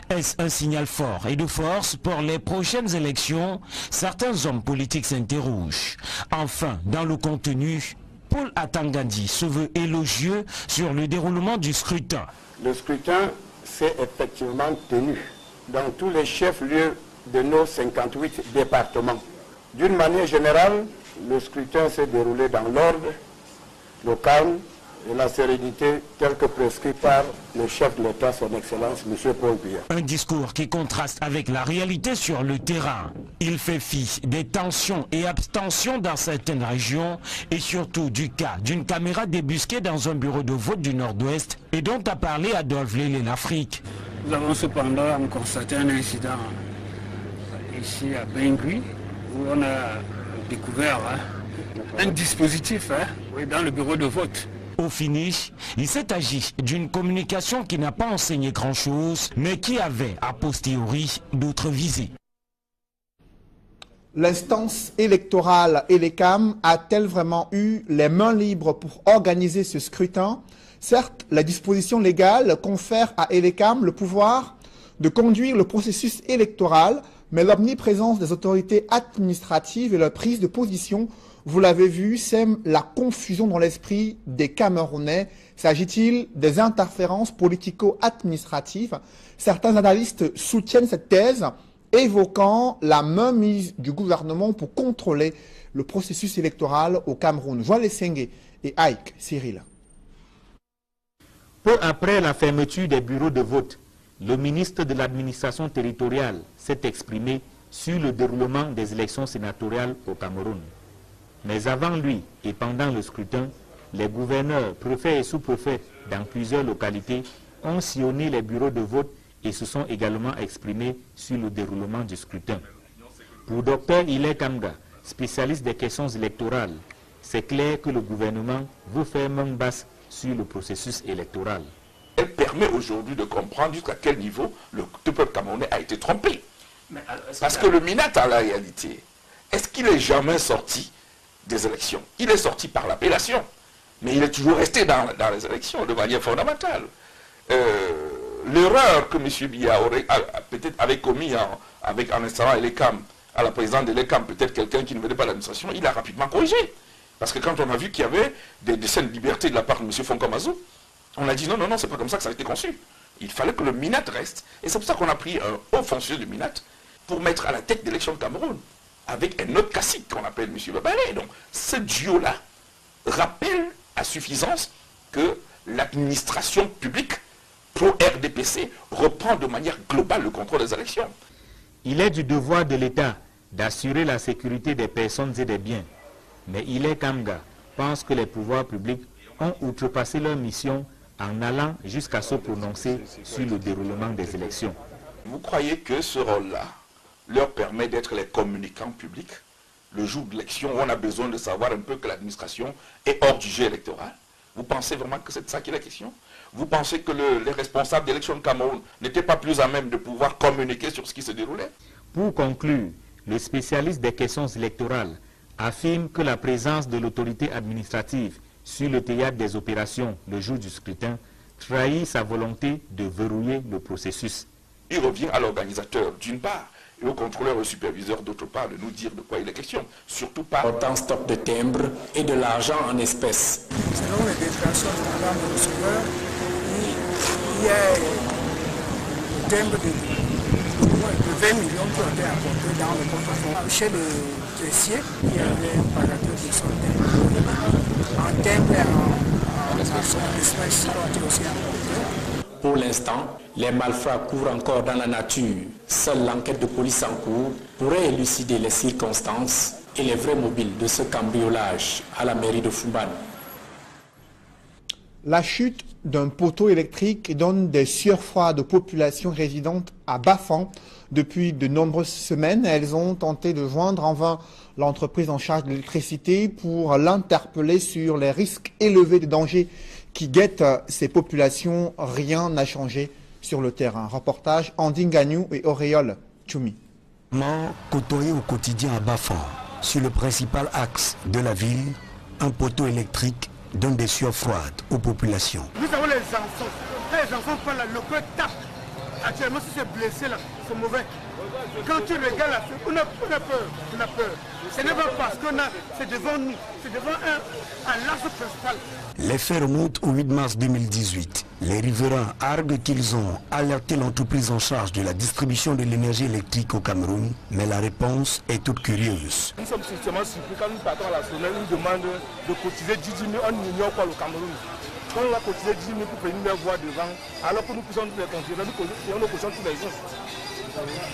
Est-ce un signal fort et de force pour les prochaines élections? Certains hommes politiques s'interrogent. Enfin, dans le contenu, Paul Atangandi se veut élogieux sur le déroulement du scrutin. Le scrutin s'est effectivement tenu dans tous les chefs-lieux de nos 58 départements. D'une manière générale, le scrutin s'est déroulé dans l'ordre, le calme et la sérénité tels que prescrits par le chef de l'État, son Excellence, M. Paul Biya. Un discours qui contraste avec la réalité sur le terrain. Il fait fi des tensions et abstentions dans certaines régions et surtout du cas d'une caméra débusquée dans un bureau de vote du Nord-Ouest et dont a parlé Adolphe Lélé l'Afrique. Nous avons cependant constaté un incident ici à Bengui où on a découvert un dispositif dans le bureau de vote. Au finish, il s'est agi d'une communication qui n'a pas enseigné grand-chose, mais qui avait, a posteriori, d'autres visées. L'instance électorale ELECAM a-t-elle vraiment eu les mains libres pour organiser ce scrutin? Certes, la disposition légale confère à ELECAM le pouvoir de conduire le processus électoral, mais l'omniprésence des autorités administratives et leur prise de position, vous l'avez vu, sème la confusion dans l'esprit des Camerounais. S'agit-il des interférences politico-administratives? Certains analystes soutiennent cette thèse, évoquant la mainmise du gouvernement pour contrôler le processus électoral au Cameroun. Joël Essenge et Ike Cyril. Peu après la fermeture des bureaux de vote, le ministre de l'administration territoriale s'est exprimé sur le déroulement des élections sénatoriales au Cameroun. Mais avant lui et pendant le scrutin, les gouverneurs, préfets et sous-préfets dans plusieurs localités ont sillonné les bureaux de vote et se sont également exprimés sur le déroulement du scrutin. Pour Dr Ile Kamga, spécialiste des questions électorales, c'est clair que le gouvernement veut faire main basse sur le processus électoral. Elle permet aujourd'hui de comprendre jusqu'à quel niveau le peuple camerounais a été trompé. Parce que le Minat, en la réalité, est-ce qu'il est jamais sorti des élections? Il est sorti par l'appellation, mais il est toujours resté dans les élections de manière fondamentale. L'erreur que M. Biya peut-être avait commis en installant ELECAM à la présidente de l'ELECAM, peut-être quelqu'un qui ne venait pas de l'administration, il a rapidement corrigé. Parce que quand on a vu qu'il y avait des scènes de liberté de la part de M. Fonkamazou, on a dit non, c'est pas comme ça que ça a été conçu. Il fallait que le Minat reste. Et c'est pour ça qu'on a pris un haut fonctionnaire du Minat pour mettre à la tête de l'élection de Cameroun, avec un autre cacique qu'on appelle M. Babalé. Donc ce duo-là rappelle à suffisance que l'administration publique pro-RDPC reprend de manière globale le contrôle des élections. Il est du devoir de l'État d'assurer la sécurité des personnes et des biens. Mais Ile Kamga pense que les pouvoirs publics ont outrepassé leur mission en allant jusqu'à se prononcer sur le déroulement des élections. Vous croyez que ce rôle-là leur permet d'être les communicants publics le jour de l'élection où on a besoin de savoir un peu que l'administration est hors du jeu électoral? Vous pensez vraiment que c'est de ça qui est la question? Vous pensez que les responsables d'élection de Cameroun n'étaient pas plus à même de pouvoir communiquer sur ce qui se déroulait? Pour conclure, le spécialiste des questions électorales affirme que la présence de l'autorité administrative sur le théâtre des opérations le jour du scrutin trahit sa volonté de verrouiller le processus. Il revient à l'organisateur d'une part et au contrôleur et au superviseur d'autre part de nous dire de quoi il est question, surtout pas autant stock de timbres et de l'argent en espèces. Selon les déclarations de Madame le receveur, il y a un timbre de 20 millions qui ont été apportés dans le portefeuille. Chez le caissier, il y avait un paragraphe de centaines. En timbre et en espèces qui ont été aussi apportés. Pour l'instant, les malfrats courent encore dans la nature. Seule l'enquête de police en cours pourrait élucider les circonstances et les vrais mobiles de ce cambriolage à la mairie de Foumbane. La chute d'un poteau électrique donne des sueurs froides aux populations résidentes à Bafan. Depuis de nombreuses semaines, elles ont tenté de joindre en vain l'entreprise en charge de l'électricité pour l'interpeller sur les risques élevés de danger qui guettent ces populations. Rien n'a changé sur le terrain. Reportage Andine Gagnou et Auréole Tchoumi. Côtoyé au quotidien à Bafan, sur le principal axe de la ville, un poteau électrique donne des sueurs froides aux populations. Nous avons les enfants. Les enfants parlent, le cœur tape. Actuellement, si c'est blessé là, c'est mauvais. Quand tu regardes là, on a peur. Ce n'est pas parce qu'on a, c'est devant nous, c'est devant un large principal. Les faits remontent au 8 mars 2018. Les riverains arguent qu'ils ont alerté l'entreprise en charge de la distribution de l'énergie électrique au Cameroun, mais la réponse est toute curieuse. Nous sommes justement surpris quand nous partons à la Sonel, nous demandent de cotiser 10 000, on ignore quoi le Cameroun. Quand on va cotiser 10 000 pour venir les voir devant, alors que nous puissions nous les considérer, nous payons nos cautions tous les jours.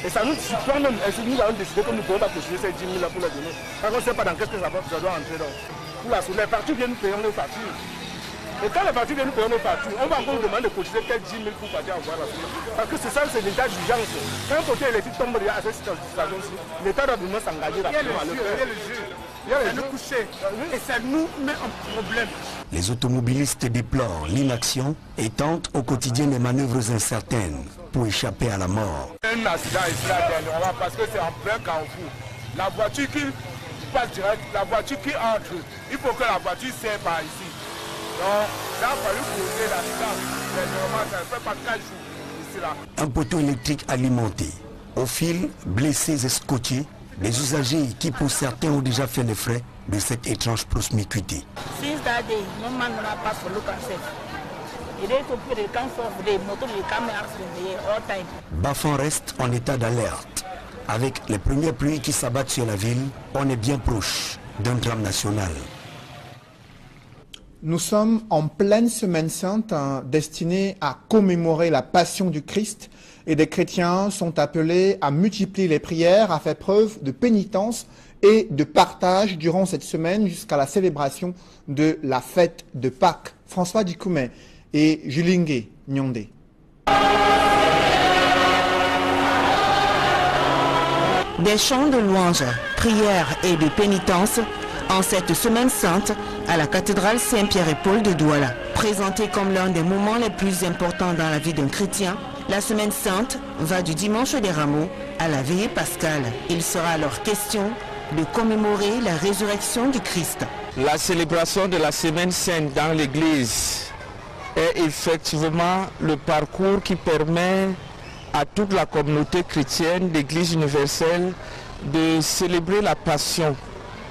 Et ça nous surprend même, et si nous avons décidé que nous ne pouvons pas cotiser ces 10 000 là pour les donner, parce qu'on ne sait pas dans qu'est-ce que ça doit entrer. Donc. Pour la Sonel, les factures viennent, nous payons nos factures. Et quand les factures viennent nous payer nos factures, on va encore nous demander de cotiser peut-être 10 000 pour partir voir la Sonel. Parce que c'est ça, c'est l'état d'urgence. Quand un côté électrique tombe à cette situation-ci, l'État doit vraiment s'engager rapidement à le faire. Il y a le coucher. Et ça nous met en problème. Les automobilistes déplorent l'inaction et tentent au quotidien des manœuvres incertaines pour échapper à la mort. Un accident ici là dernièrement parce que c'est en plein carrefour. La voiture qui passe direct, la voiture qui entre, il faut que la voiture serre par ici. Donc, ça a fallu poser l'accident. Dernièrement, ça ne fait pas 4 jours ici là. Un poteau électrique alimenté, au fil, blessés et scotchés, des usagers qui pour certains ont déjà fait les frais de cette étrange promiscuité. Since that day, no man will pass for local safe. It is to put the comfort of the motor the camera accident all time. Bafan reste en état d'alerte. Avec les premières pluies qui s'abattent sur la ville, on est bien proche d'un drame national. Nous sommes en pleine semaine sainte destinée à commémorer la passion du Christ et des chrétiens sont appelés à multiplier les prières, à faire preuve de pénitence et de partage durant cette semaine jusqu'à la célébration de la fête de Pâques. François Dikoumé et Julingue Nyondé. Des chants de louanges, prières et de pénitence en cette semaine sainte à la cathédrale Saint-Pierre et Paul de Douala. Présentée comme l'un des moments les plus importants dans la vie d'un chrétien, la semaine sainte va du dimanche des Rameaux à la veillée pascale. Il sera alors question de commémorer la résurrection du Christ. La célébration de la semaine sainte dans l'église est effectivement le parcours qui permet à toute la communauté chrétienne, l'église universelle, de célébrer la passion,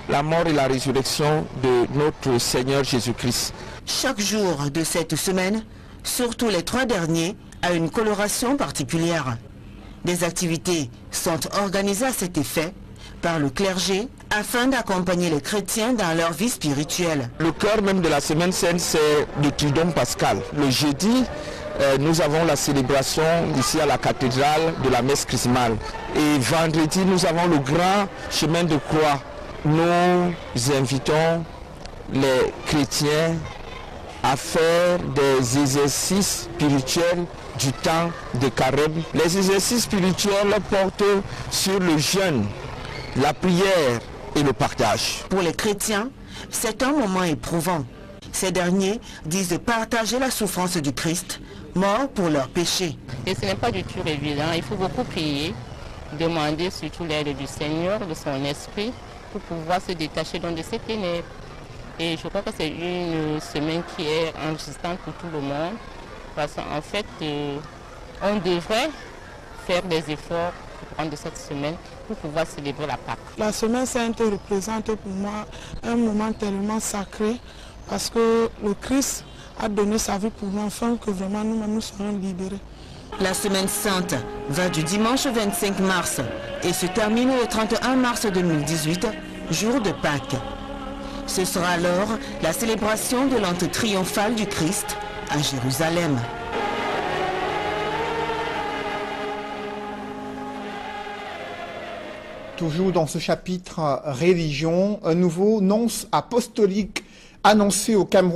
la mort et la résurrection de notre Seigneur Jésus-Christ. Chaque jour de cette semaine, surtout les 3 derniers, a une coloration particulière. Des activités sont organisées à cet effet par le clergé afin d'accompagner les chrétiens dans leur vie spirituelle. Le cœur même de la semaine sainte, c'est le Triduum pascal. Le jeudi, nous avons la célébration ici à la cathédrale de la messe chrismale. Et vendredi, nous avons le grand chemin de croix. Nous invitons les chrétiens à faire des exercices spirituels du temps de carême. Les exercices spirituels portent sur le jeûne, la prière et le partage. Pour les chrétiens, c'est un moment éprouvant. Ces derniers disent partager la souffrance du Christ, mort pour leurs péchés. Et ce n'est pas du tout évident, il faut beaucoup prier, demander surtout l'aide du Seigneur, de son esprit, pour pouvoir se détacher de ces ténèbres. Et je crois que c'est une semaine qui est enrichissante pour tout le monde, parce qu'en fait, on devrait faire des efforts pour prendre cette semaine pour pouvoir célébrer la Pâque. La semaine sainte représente pour moi un moment tellement sacré, parce que le Christ a donné sa vie pour nous, afin que vraiment nous serons libérés. La semaine sainte va du dimanche 25 mars et se termine le 31 mars 2018, jour de Pâques. Ce sera alors la célébration de l'entrée triomphale du Christ à Jérusalem. Toujours dans ce chapitre religion, un nouveau nonce apostolique annoncé au Cameroun.